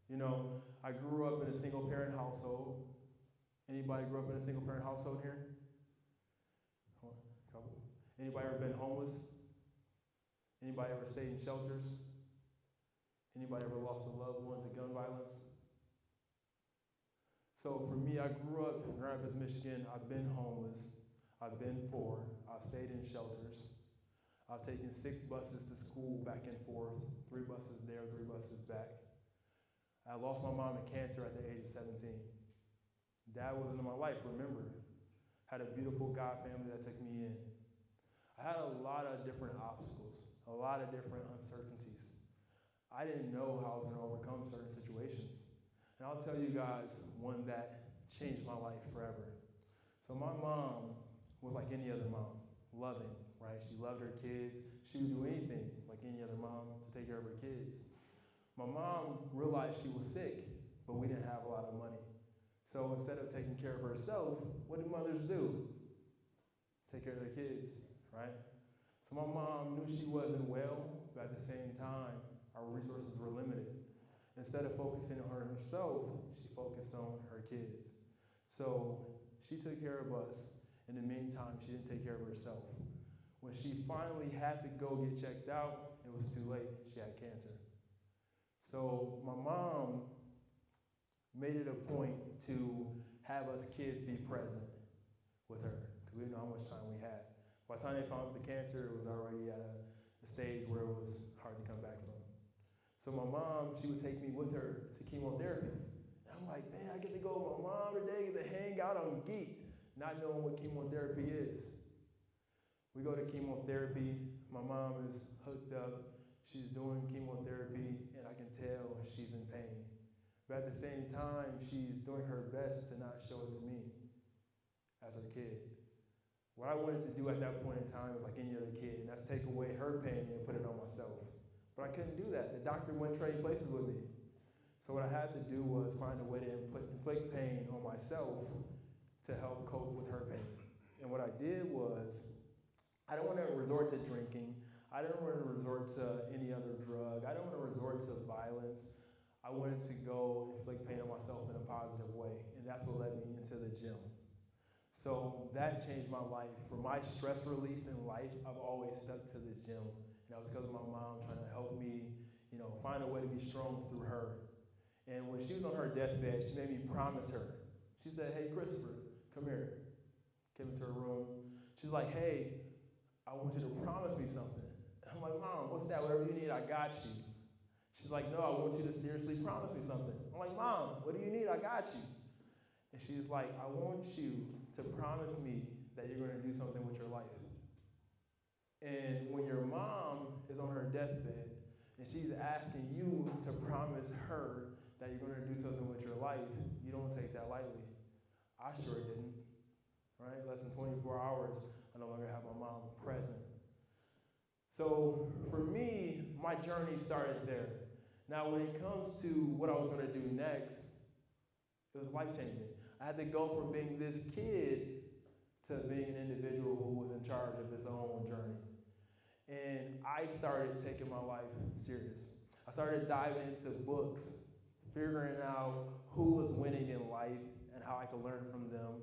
You know, I grew up in a single-parent household. Anybody grew up in a single-parent household here? Couple. Anybody ever been homeless? Anybody ever stayed in shelters? Anybody ever lost a loved one to gun violence? So for me, I grew up in Grand Rapids, Michigan. I've been homeless. I've been poor. I've stayed in shelters. I've taken 6 buses to school back and forth, 3 buses there, 3 buses back. I lost my mom to cancer at the age of 17. Dad wasn't in my life, remember. Had a beautiful God family that took me in. I had a lot of different obstacles, a lot of different uncertainties. I didn't know how I was going to overcome certain situations. And I'll tell you guys one that changed my life forever. So my mom was like any other mom, loving, right? She loved her kids. She would do anything like any other mom to take care of her kids. My mom realized she was sick, but we didn't have a lot of money. So instead of taking care of herself, what do mothers do? Take care of their kids, right? So my mom knew she wasn't well, but at the same time, our resources were limited. Instead of focusing on herself, she focused on her kids. So she took care of us. In the meantime, she didn't take care of herself. When she finally had to go get checked out, it was too late. She had cancer. So my mom made it a point to have us kids be present with her, because we didn't know how much time we had. By the time they found out the cancer, it was already at a stage where it was hard to come back from. So my mom, she would take me with her to chemotherapy. And I'm like, man, I get to go with my mom today, get to hang out on Geek, not knowing what chemotherapy is. We go to chemotherapy. My mom is hooked up. She's doing chemotherapy, and I can tell she's in pain. But at the same time, she's doing her best to not show it to me as her kid. What I wanted to do at that point in time was like any other kid, and that's take away her pain and put it on myself. But I couldn't do that. The doctor wouldn't trade places with me. So what I had to do was find a way to inflict pain on myself to help cope with her pain. And what I did was, I didn't want to resort to drinking. I didn't want to resort to any other drug. I didn't want to resort to violence. I wanted to go inflict pain on myself in a positive way. And that's what led me into the gym. So that changed my life. For my stress relief in life, I've always stuck to the gym. And that was because of my mom trying to help me, find a way to be strong through her. And when she was on her deathbed, she made me promise her. She said, hey, Christopher, come here. Came into her room. She's like, hey, I want you to promise me something. I'm like, Mom, what's that? Whatever you need, I got you. She's like, no, I want you to seriously promise me something. I'm like, Mom, what do you need? I got you. And she's like, I want you to promise me that you're going to do something with your life. And when your mom is on her deathbed and she's asking you to promise her that you're going to do something with your life, you don't take that lightly. I sure didn't, right? Less than 24 hours, I no longer have my mom present. So for me, my journey started there. Now, when it comes to what I was going to do next, it was life-changing. I had to go from being this kid to being an individual who was in charge of his own journey. And I started taking my life serious. I started diving into books, figuring out who was winning in life and how I could learn from them,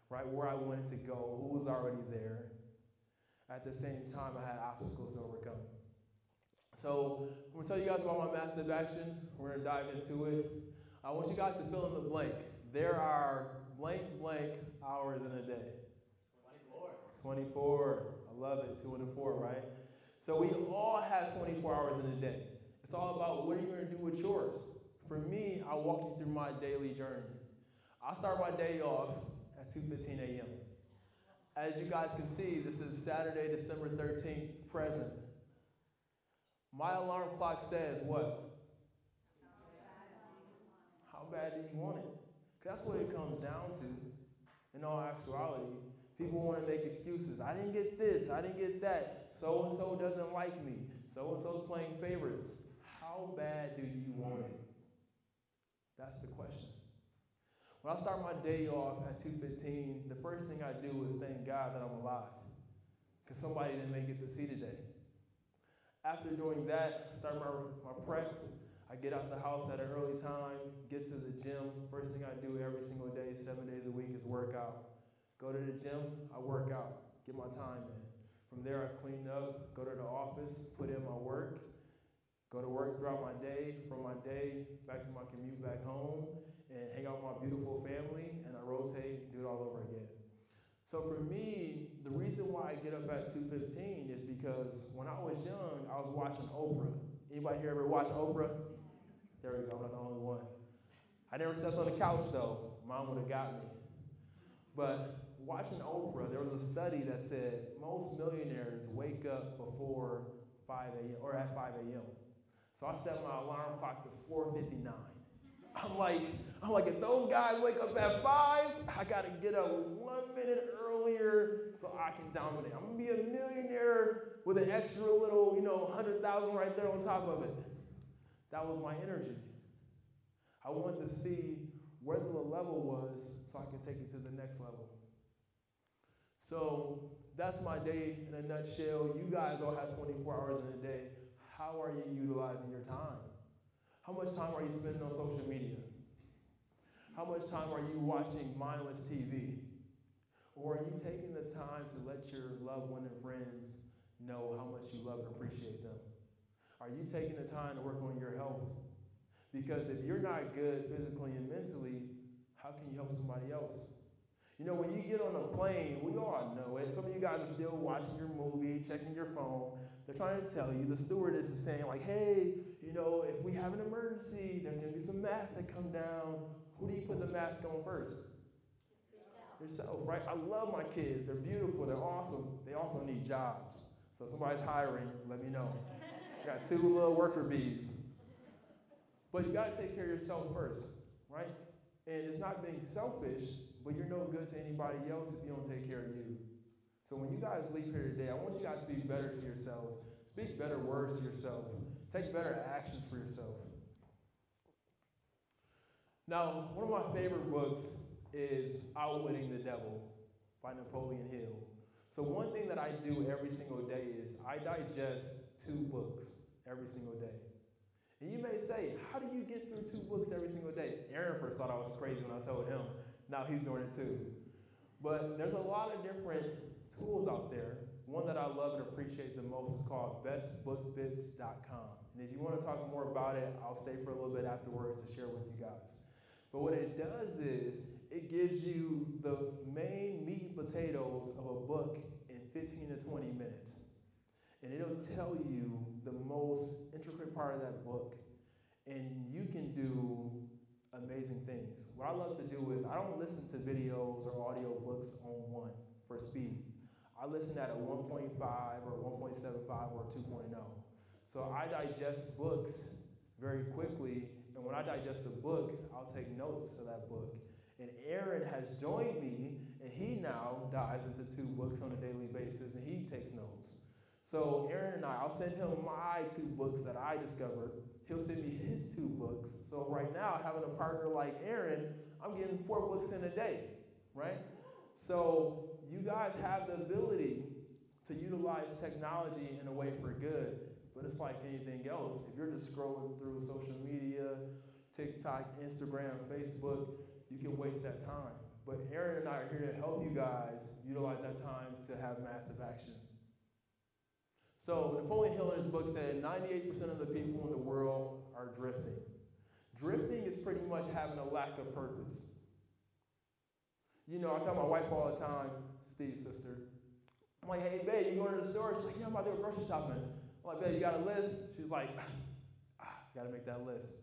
right, where I wanted to go, who was already there. At the same time, I had obstacles to overcome. So I'm going to tell you guys about my massive action. We're going to dive into it. I want you guys to fill in the blank. There are blank hours in a day. 24. I love it. 2 and 4, right? So we all have 24 hours in a day. It's all about what are you going to do with yours. For me, I'll walk you through my daily journey. I start my day off at 2:15 a.m. As you guys can see, this is Saturday, December 13th, present. My alarm clock says what? How bad do you want it? Because that's what it comes down to, in all actuality. People want to make excuses. I didn't get this. I didn't get that. So-and-so doesn't like me. So-and-so's playing favorites. How bad do you want it? That's the question. When I start my day off at 2:15, the first thing I do is thank God that I'm alive, because somebody didn't make it to see today. After doing that, start my prep. I get out the house at an early time, get to the gym. First thing I do every single day, 7 days a week, is work out. Go to the gym, I work out, get my time in. From there, I clean up, go to the office, put in my work, go to work throughout my day. From my day, back to my commute back home, and hang out with my beautiful family, and I rotate, do it all over again. So for me, the reason why I get up at 2:15 is because when I was young, I was watching Oprah. Anybody here ever watch Oprah? There we go, I'm not the only one. I never stepped on the couch though. Mom would have got me. But watching Oprah, there was a study that said most millionaires wake up before 5 a.m. or at 5 a.m. So I set my alarm clock to 4:59. I'm like, if those guys wake up at 5, I gotta get up 1 minute earlier so I can dominate. I'm gonna be a millionaire with an extra little, 100,000 right there on top of it. That was my energy. I wanted to see where the level was so I could take it to the next level. So that's my day in a nutshell. You guys all have 24 hours in a day. How are you utilizing your time? How much time are you spending on social media? How much time are you watching mindless TV? Or are you taking the time to let your loved one and friends know how much you love and appreciate them? Are you taking the time to work on your health? Because if you're not good physically and mentally, how can you help somebody else? When you get on a plane, we all know it. Some of you guys are still watching your movie, checking your phone. They're trying to tell you, the stewardess is saying like, hey, if we have an emergency, there's gonna be some masks that come down. Who do you put the mask on first? Yourself, right? I love my kids. They're beautiful. They're awesome. They also need jobs. So if somebody's hiring, let me know. Got 2 little worker bees. But you gotta take care of yourself first, right? And it's not being selfish, but you're no good to anybody else if you don't take care of you. So when you guys leave here today, I want you guys to be better to yourselves. Speak better words to yourself. Take better actions for yourself. Now, one of my favorite books is Outwitting the Devil by Napoleon Hill. So one thing that I do every single day is I digest 2 books every single day. And you may say, how do you get through 2 books every single day? Aaron first thought I was crazy when I told him. Now he's doing it too. But there's a lot of different tools out there. One that I love and appreciate the most is called bestbookbits.com. And if you want to talk more about it, I'll stay for a little bit afterwards to share with you guys. But what it does is it gives you the main meat and potatoes of a book in 15 to 20 minutes. And it'll tell you the most intricate part of that book. And you can do amazing things. What I love to do is I don't listen to videos or audio books on 1 for speed. I listen at a 1.5 or 1.75 or 2.0. So I digest books very quickly, and when I digest a book, I'll take notes of that book. And Aaron has joined me, and he now dives into 2 books on a daily basis, and he takes notes. So Aaron and I'll send him my 2 books that I discovered. He'll send me his 2 books. So right now, having a partner like Aaron, I'm getting 4 books in a day, right? So you guys have the ability to utilize technology in a way for good, but it's like anything else. If you're just scrolling through social media, TikTok, Instagram, Facebook, you can waste that time. But Aaron and I are here to help you guys utilize that time to have massive action. So Napoleon Hill in his book said 98% of the people in the world are drifting. Drifting is pretty much having a lack of purpose. I tell my wife all the time, Steve's sister, I'm like, hey, babe, you going to the store? She's like, yeah, I'm about to go grocery shopping. I'm like, babe, you got a list? She's like, got to make that list.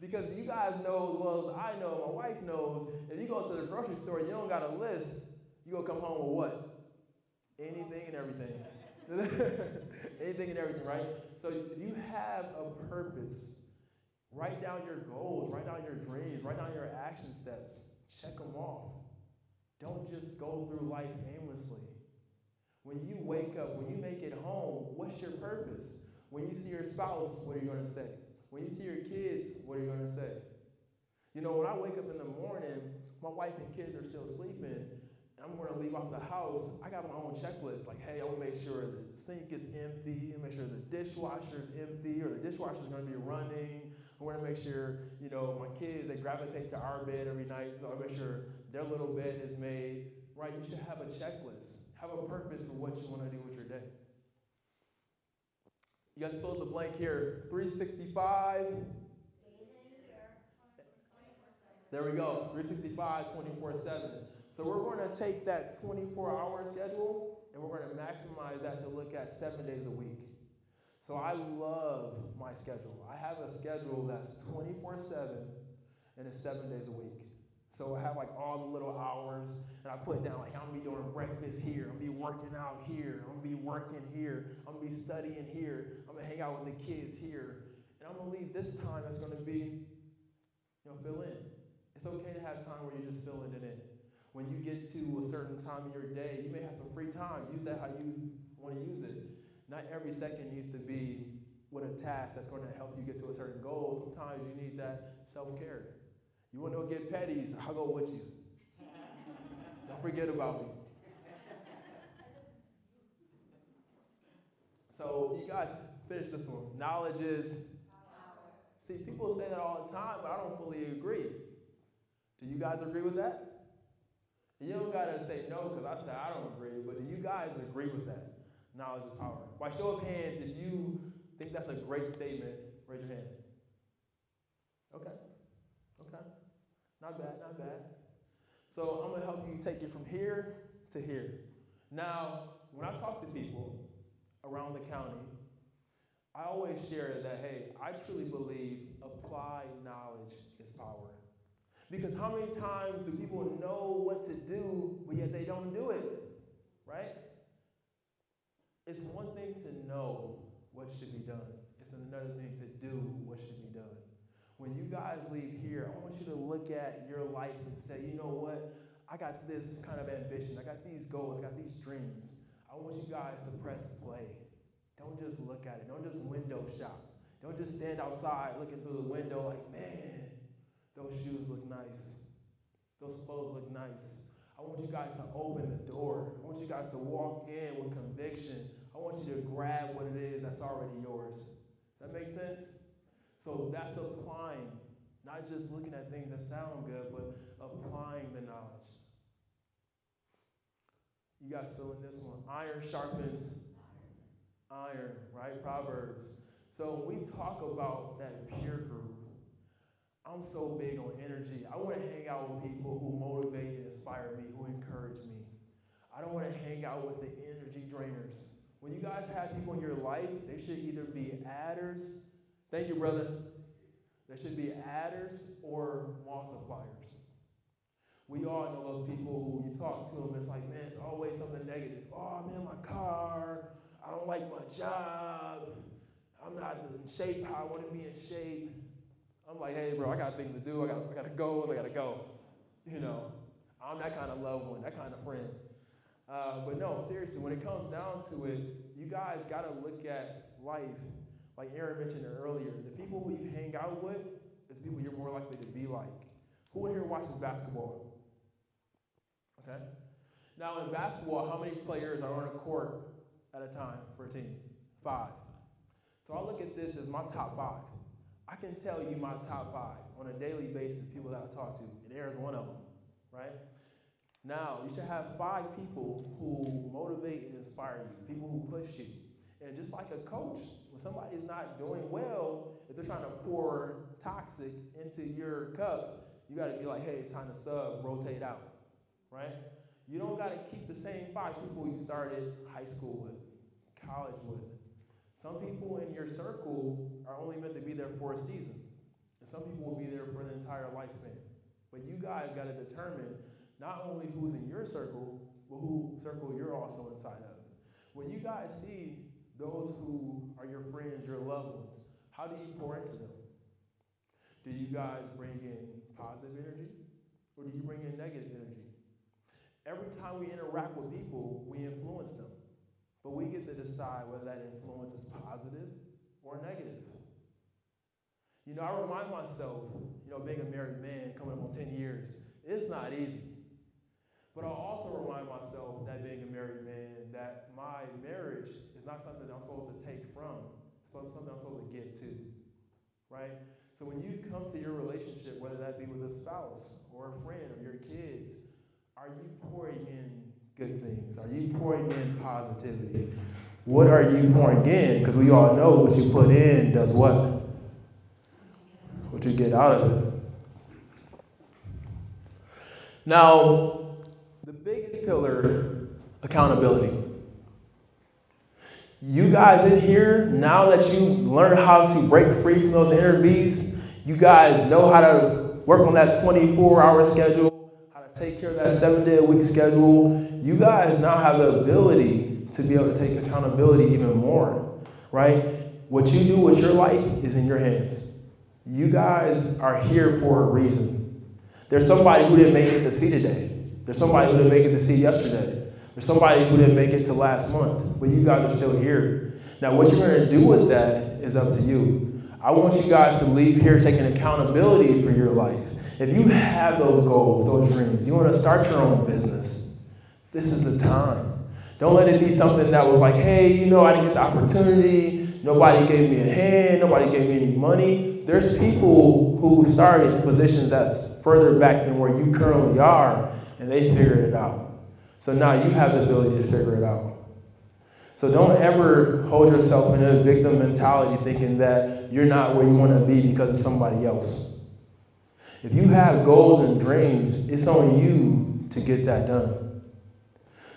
Because you guys know as well as I know, my wife knows, if you go to the grocery store and you don't got a list, you going to come home with what? Anything and everything. Anything and everything, right? So if you have a purpose, write down your goals, write down your dreams, write down your action steps, check them off. Don't just go through life aimlessly. When you wake up, when you make it home, what's your purpose? When you see your spouse, what are you going to say? When you see your kids, what are you going to say? You know, when I wake up in the morning, my wife and kids are still sleeping, and I'm going to leave out the house, I got my own checklist. Like, hey, I want to make sure the sink is empty, and make sure the dishwasher is empty, or the dishwasher is going to be running. I want to make sure, you know, my kids, they gravitate to our bed every night, so I make sure their little bed is made, right? You should have a checklist. Have a purpose for what you want to do with your day. You guys fill in the blank here. 365. There we go. 365, 24/7. So we're going to take that 24-hour schedule and we're going to maximize that to look at 7 days a week. So I love my schedule. I have a schedule that's 24/7 and it's 7 days a week. So I have like all the little hours, and I put down like I'm gonna be doing breakfast here, I'm gonna be working out here, I'm gonna be working here, I'm gonna be studying here, I'm gonna hang out with the kids here, and I'm gonna leave this time that's gonna be, fill in. It's okay to have time where you're just filling it in. When you get to a certain time in your day, you may have some free time. Use that how you want to use it. Not every second needs to be with a task that's going to help you get to a certain goal. Sometimes you need that self-care. You want to go get petties, I'll go with you. Don't forget about me. So you guys finish this one. Knowledge is power. See, people say that all the time, but I don't fully agree. Do you guys agree with that? You don't got to say no because I said I don't agree, but do you guys agree with that? Knowledge is power. By show of hands, if you think that's a great statement, raise your hand. Okay. Not bad, not bad. So I'm going to help you take it from here to here. Now, when I talk to people around the county, I always share that, hey, I truly believe applied knowledge is power. Because how many times do people know what to do, but yet they don't do it, right? It's one thing to know what should be done. It's another thing to do what should be done. When you guys leave here, I want you to look at your life and say, you know what? I got this kind of ambition. I got these goals. I got these dreams. I want you guys to press play. Don't just look at it. Don't just window shop. Don't just stand outside looking through the window like, man, those shoes look nice. Those clothes look nice. I want you guys to open the door. I want you guys to walk in with conviction. I want you to grab what it is that's already yours. Does that make sense? So that's applying, not just looking at things that sound good, but applying the knowledge. You guys fill in this one. Iron sharpens iron, right? Proverbs. So when we talk about that peer group, I'm so big on energy. I want to hang out with people who motivate and inspire me, who encourage me. I don't want to hang out with the energy drainers. When you guys have people in your life, they should either be adders. Thank you, brother. They should be adders or multipliers. We all know those people who you talk to them, it's like, man, it's always something negative. Oh, I'm in my car. I don't like my job. I'm not in shape how I want to be in shape. I'm like, hey, bro, I got things to do. I got to go. I got to go. I'm that kind of loved one, that kind of friend. But no, seriously, when it comes down to it, you guys got to look at life. Like Aaron mentioned earlier, the people who you hang out with is people you're more likely to be like. Who in here watches basketball? Okay. Now in basketball, how many players are on a court at a time for a team? 5. So I look at this as my top 5. I can tell you my top 5 on a daily basis, people that I talk to, and Aaron's one of them, right? Now, you should have 5 people who motivate and inspire you, people who push you. And just like a coach, when somebody's not doing well, if they're trying to pour toxic into your cup, you got to be like, hey, it's time to sub, rotate out, right? You don't got to keep the same 5 people you started high school with, college with. Some people in your circle are only meant to be there for a season, and some people will be there for an entire lifespan. But you guys got to determine not only who's in your circle, but who circle you're also inside of. When you guys see those who are your friends, your loved ones, how do you pour into them? Do you guys bring in positive energy, or do you bring in negative energy? Every time we interact with people, we influence them. But we get to decide whether that influence is positive or negative. You know, I remind myself, being a married man coming up on 10 years, it's not easy. But I also remind myself that being a married man, that my marriage is not something I'm supposed to take from. It's something I'm supposed to give to, right? So when you come to your relationship, whether that be with a spouse or a friend or your kids, are you pouring in good things? Are you pouring in positivity? What are you pouring in? Because we all know what you put in does what? What you get out of it. Now, the biggest pillar, accountability. You guys in here, now that you learn how to break free from those inner beasts, you guys know how to work on that 24-hour schedule, how to take care of that 7-day-a-week schedule. You guys now have the ability to be able to take accountability even more, right? What you do with your life is in your hands. You guys are here for a reason. There's somebody who didn't make it to see today. There's somebody who didn't make it to see yesterday. There's somebody who didn't make it to last month, but you guys are still here. Now, what you're going to do with that is up to you. I want you guys to leave here taking accountability for your life. If you have those goals, those dreams, you want to start your own business, this is the time. Don't let it be something that was like, hey, I didn't get the opportunity. Nobody gave me a hand. Nobody gave me any money. There's people who started in positions that's further back than where you currently are, and they figured it out. So now you have the ability to figure it out. So don't ever hold yourself in a victim mentality thinking that you're not where you want to be because of somebody else. If you have goals and dreams, it's on you to get that done.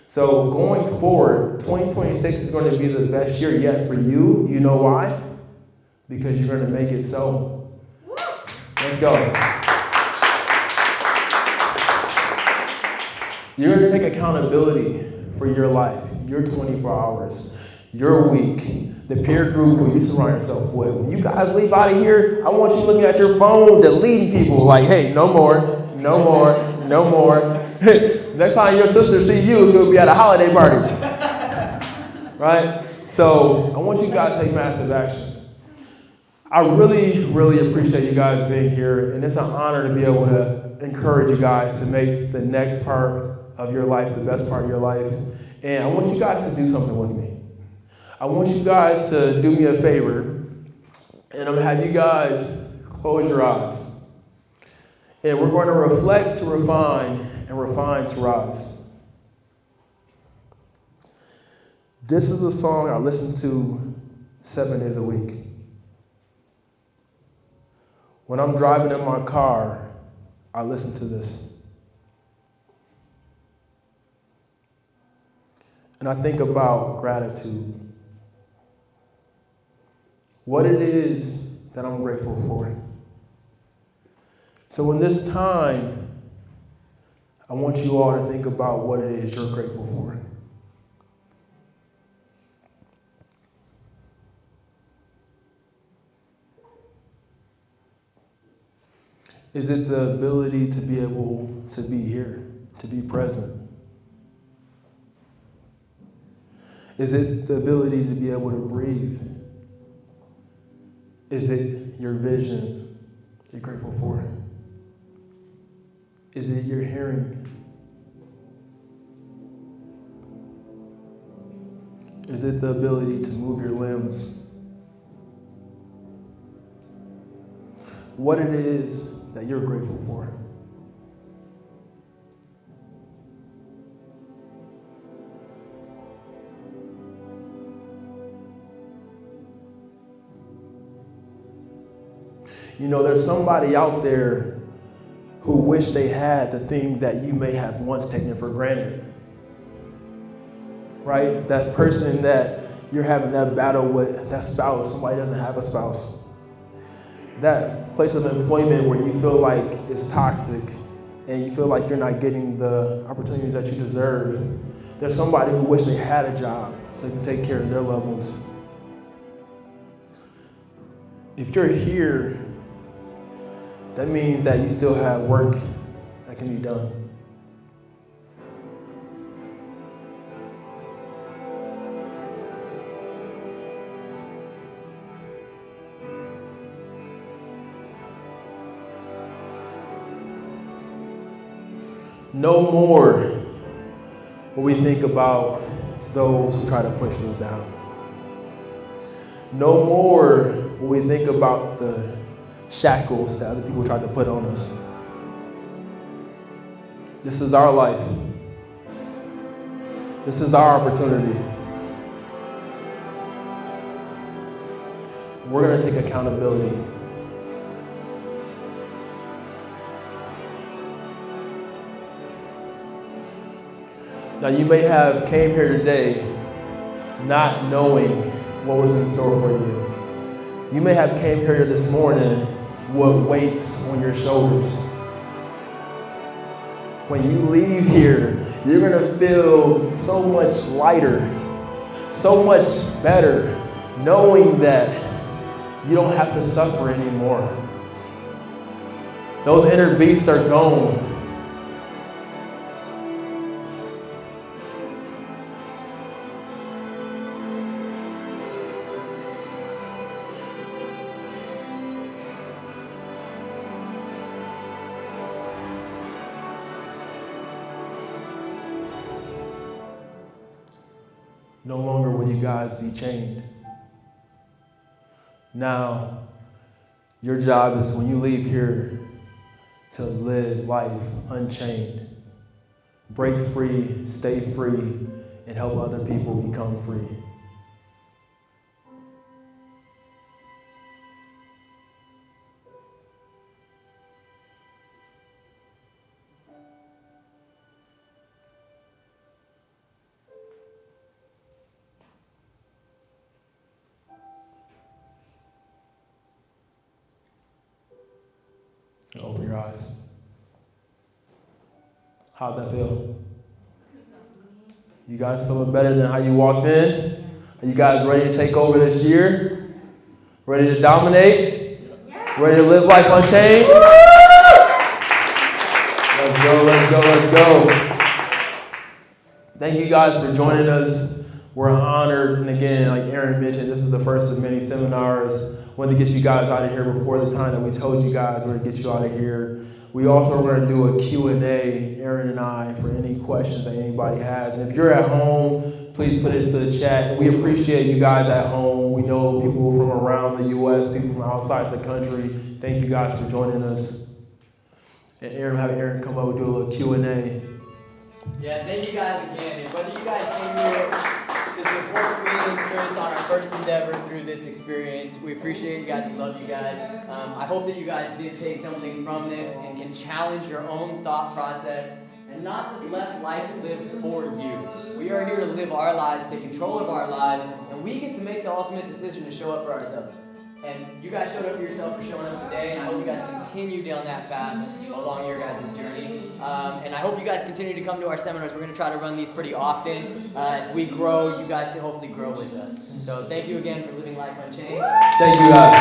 So going forward, 2026 is going to be the best year yet for you. You know why? Because you're going to make it so. Let's go. You're going to take accountability for your life, your 24 hours, your week, the peer group who you surround yourself with. When you guys leave out of here, I want you looking at your phone, deleting people like, hey, no more, no more, no more. Next time your sister see you, it's going to be at a holiday party. Right? So I want you guys to take massive action. I really, really appreciate you guys being here, and it's an honor to be able to encourage you guys to make the next part of your life the best part of your life. And I want you guys to do something with me. I want you guys to do me a favor, and I'm going to have you guys close your eyes. And we're going to reflect to refine and refine to rise. This is a song I listen to 7 days a week. When I'm driving in my car, I listen to this. And I think about gratitude. What it is that I'm grateful for. So in this time, I want you all to think about what it is you're grateful for. Is it the ability to be able to be here, to be present? Is it the ability to be able to breathe? Is it your vision you're grateful for? Is it your hearing? Is it the ability to move your limbs? What it is that you're grateful for. There's somebody out there who wish they had the thing that you may have once taken for granted. Right? That person that you're having that battle with, that spouse, somebody doesn't have a spouse. That place of employment where you feel like it's toxic and you feel like you're not getting the opportunities that you deserve. There's somebody who wish they had a job so they can take care of their loved ones. If you're here, that means that you still have work that can be done. No more will we think about those who try to push us down. No more will we think about the shackles that other people tried to put on us. This is our life. This is our opportunity. We're going to take accountability. Now, you may have came here today not knowing what was in store for you. You may have came here this morning what waits on your shoulders. When you leave here, you're going to feel so much lighter, so much better, knowing that you don't have to suffer anymore. Those inner beasts are gone. No longer will you guys be chained. Now, your job is when you leave here to live life unchained. Break free, stay free, and help other people become free. Open your eyes. How'd that feel? You guys feeling better than how you walked in? Are you guys ready to take over this year? Ready to dominate? Ready to live life unchained? Let's go, let's go, let's go. Thank you guys for joining us. We're honored, and again, like Aaron mentioned, this is the first of many seminars. Wanted to get you guys out of here before the time that we told you guys we're going to get you out of here. We also are going to do a Q&A, Aaron and I, for any questions that anybody has. And if you're at home, please put it into the chat. We appreciate you guys at home. We know people from around the U.S., people from outside the country. Thank you guys for joining us. And have Aaron come up and do a little Q&A. Yeah, thank you guys again. And whether you guys came here to support me and Chris on our first endeavor through this experience, we appreciate you guys. We love you guys. I hope that you guys did take something from this and can challenge your own thought process and not just let life live for you. We are here to live our lives, take control of our lives, and we get to make the ultimate decision to show up for ourselves. And you guys showed up for yourself for showing up today, and I hope you guys continue down that path along your guys' journey. And I hope you guys continue to come to our seminars. We're going to try to run these pretty often. As we grow, you guys can hopefully grow with us. So thank you again for living Life Unchained. Thank you guys.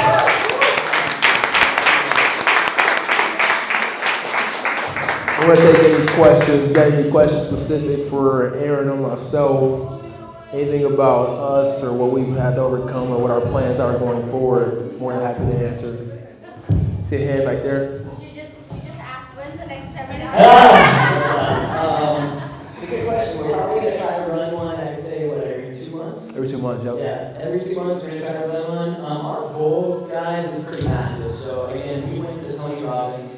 I'm going to take any questions. Got any questions specific for Aaron or myself? Anything about us or what we've had to overcome or what our plans are going forward? More than happy to answer. See a hand right there? She just asked, when's the next seminar? It's a good question. We're probably going to try to run one, I'd say, every 2 months? Every 2 months, yep. Yeah, every 2 months we're going to try to run one. Our goal, guys, is pretty massive. So again, we went to Tony Robbins'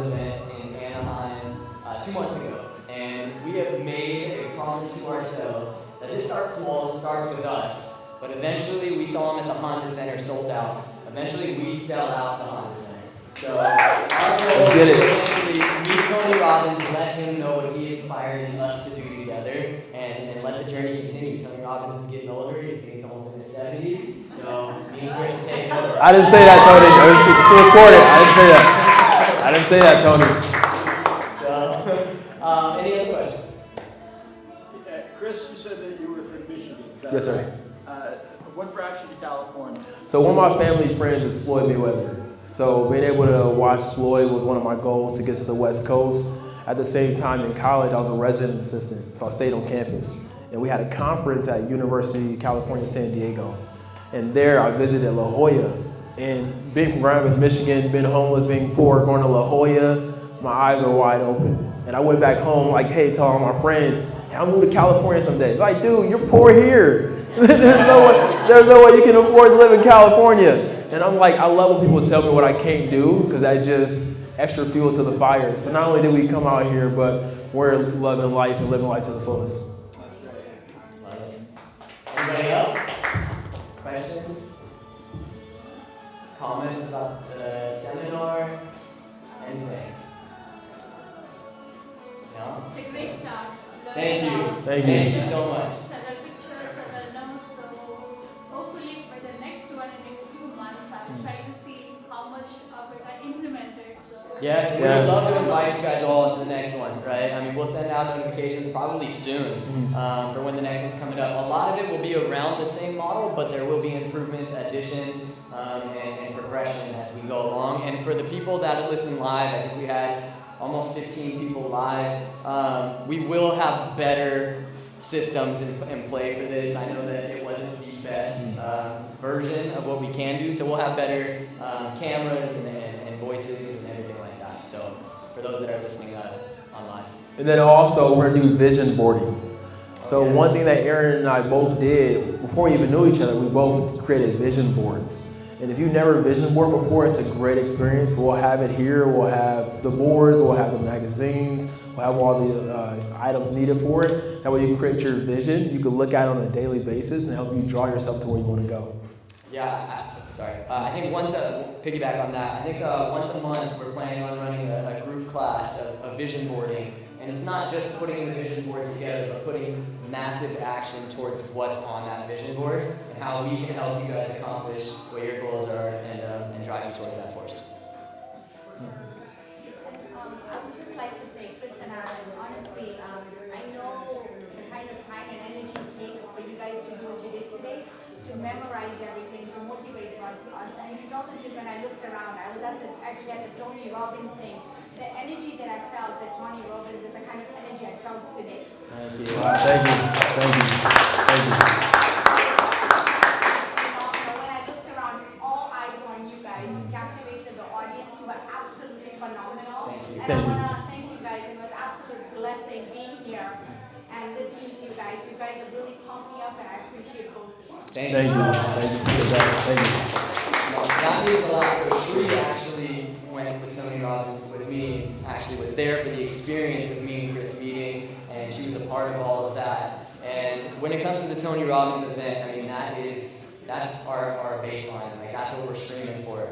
event in Anaheim 2 months ago. And we have made a promise to ourselves that it starts small, it starts with us. But eventually we saw him at the Honda Center sold out. Eventually we sell out the Honda Center. So our goal is to eventually meet Tony Robbins, let him know what he inspired us to do together, and let the journey continue. Tony Robbins is getting older, he's getting almost in his 70s. So me and Chris are taking over. I didn't say that, Tony. It's recorded. I didn't say that. I didn't say that, Tony. Any other questions? Chris, you said that you were from Michigan. Is that Yes, sir. right? What brought you to California? So one of my family friends is Floyd Mayweather. So being able to watch Floyd was one of my goals to get to the West Coast. At the same time in college, I was a resident assistant, so I stayed on campus. And we had a conference at University of California, San Diego. And there I visited La Jolla. And being from Grand Rapids, Michigan, being homeless, being poor, going to La Jolla, my eyes are wide open. And I went back home like, hey, tell all my friends, hey, I'm moving to California someday. Like, dude, you're poor here. there's no way you can afford to live in California. And I'm like, I love when people tell me what I can't do, because that just extra fuel to the fire. So not only did we come out here, but we're loving life and living life to the fullest. Anybody else? Questions? Comments about the seminar? Anything? No? It's a great start. Thank you. Thank you so much. Several pictures, several notes. So hopefully by the next 2 months, I will try to see how much of it I implemented. So Yes, we would love to invite you guys all to the next one, right? I mean, we'll send out notifications probably soon for when the next one's coming up. A lot of it will be around the same model, but there will be improvements, additions, and progression as we go along. And for the people that listen live, I think we had almost 15 people live. We will have better systems in play for this. I know that it wasn't the best version of what we can do, so we'll have better cameras and voices and everything like that. So for those that are listening online. And then also, we're going to do vision boarding. So one thing that Aaron and I both did, before we even knew each other, we both created vision boards. And if you've never vision board before, it's a great experience. We'll have it here. We'll have the boards. We'll have the magazines. We'll have all the items needed for it. That way you can create your vision. You can look at it on a daily basis and help you draw yourself to where you want to go. Yeah, I think piggyback on that, I think once a month we're planning on running a group class of vision boarding. And it's not just putting the vision board together, but putting massive action towards what's on that vision board and how we can help you guys accomplish what your goals are and drive you towards that force. I would just like to say, Chris and Aaron, honestly, I know the kind of time and energy it takes for you guys to do what you did today, to memorize everything, to motivate us. And to tell the truth, when I looked around, I was actually at the Tony Robbins thing. The energy that I felt at Tony Robbins is the kind of energy I felt today. Thank you. Thank you. When I looked around, all eyes were on you guys. You captivated the audience. You were absolutely phenomenal. Thank you. And I want to thank you guys. It was an absolute blessing being here and listening to you guys. You guys have really pumped me up, and I appreciate both of you. Thank you. That means a lot. So Shree actually went with Tony Robbins with me, actually was there for the experience of me and Chris meeting, and she was a part of all of that. And when it comes to the Tony Robbins event, I mean, that's our baseline. Like, that's what we're streaming for.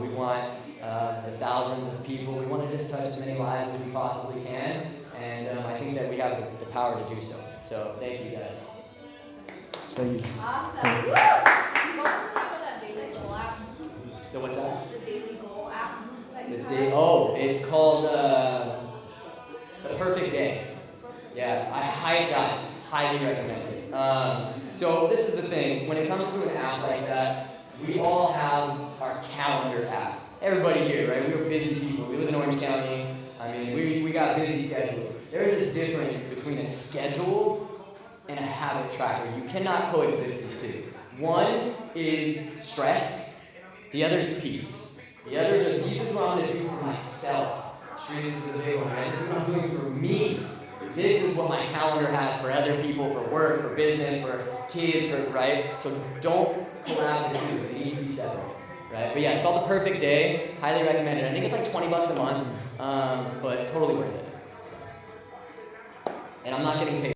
We want the thousands of people. We want to just touch as many lives as we possibly can, and I think that we have the power to do so. So thank you guys. Thank you. awesome. Woo! What's the name of that daily goal app? The what's that? The daily goal app that you have? It's called The Perfect Day. Yeah, highly recommend it. So this is the thing, when it comes to an app like that, we all have our calendar app. Everybody here, right? We're busy people. We live in Orange County. I mean, we got busy schedules. There is a difference between a schedule and a habit tracker. You cannot coexist these two. One is stress, the other is peace. The others are, this is what I'm going to do for myself. Shree, this is the big one, right? This is what I'm doing for me. This is what my calendar has for other people, for work, for business, for kids, right? So don't collab the two. They need to be separate, right? But yeah, it's called The Perfect Day. Highly recommend it. I think it's like $20 a month, but totally worth it. And I'm not getting paid.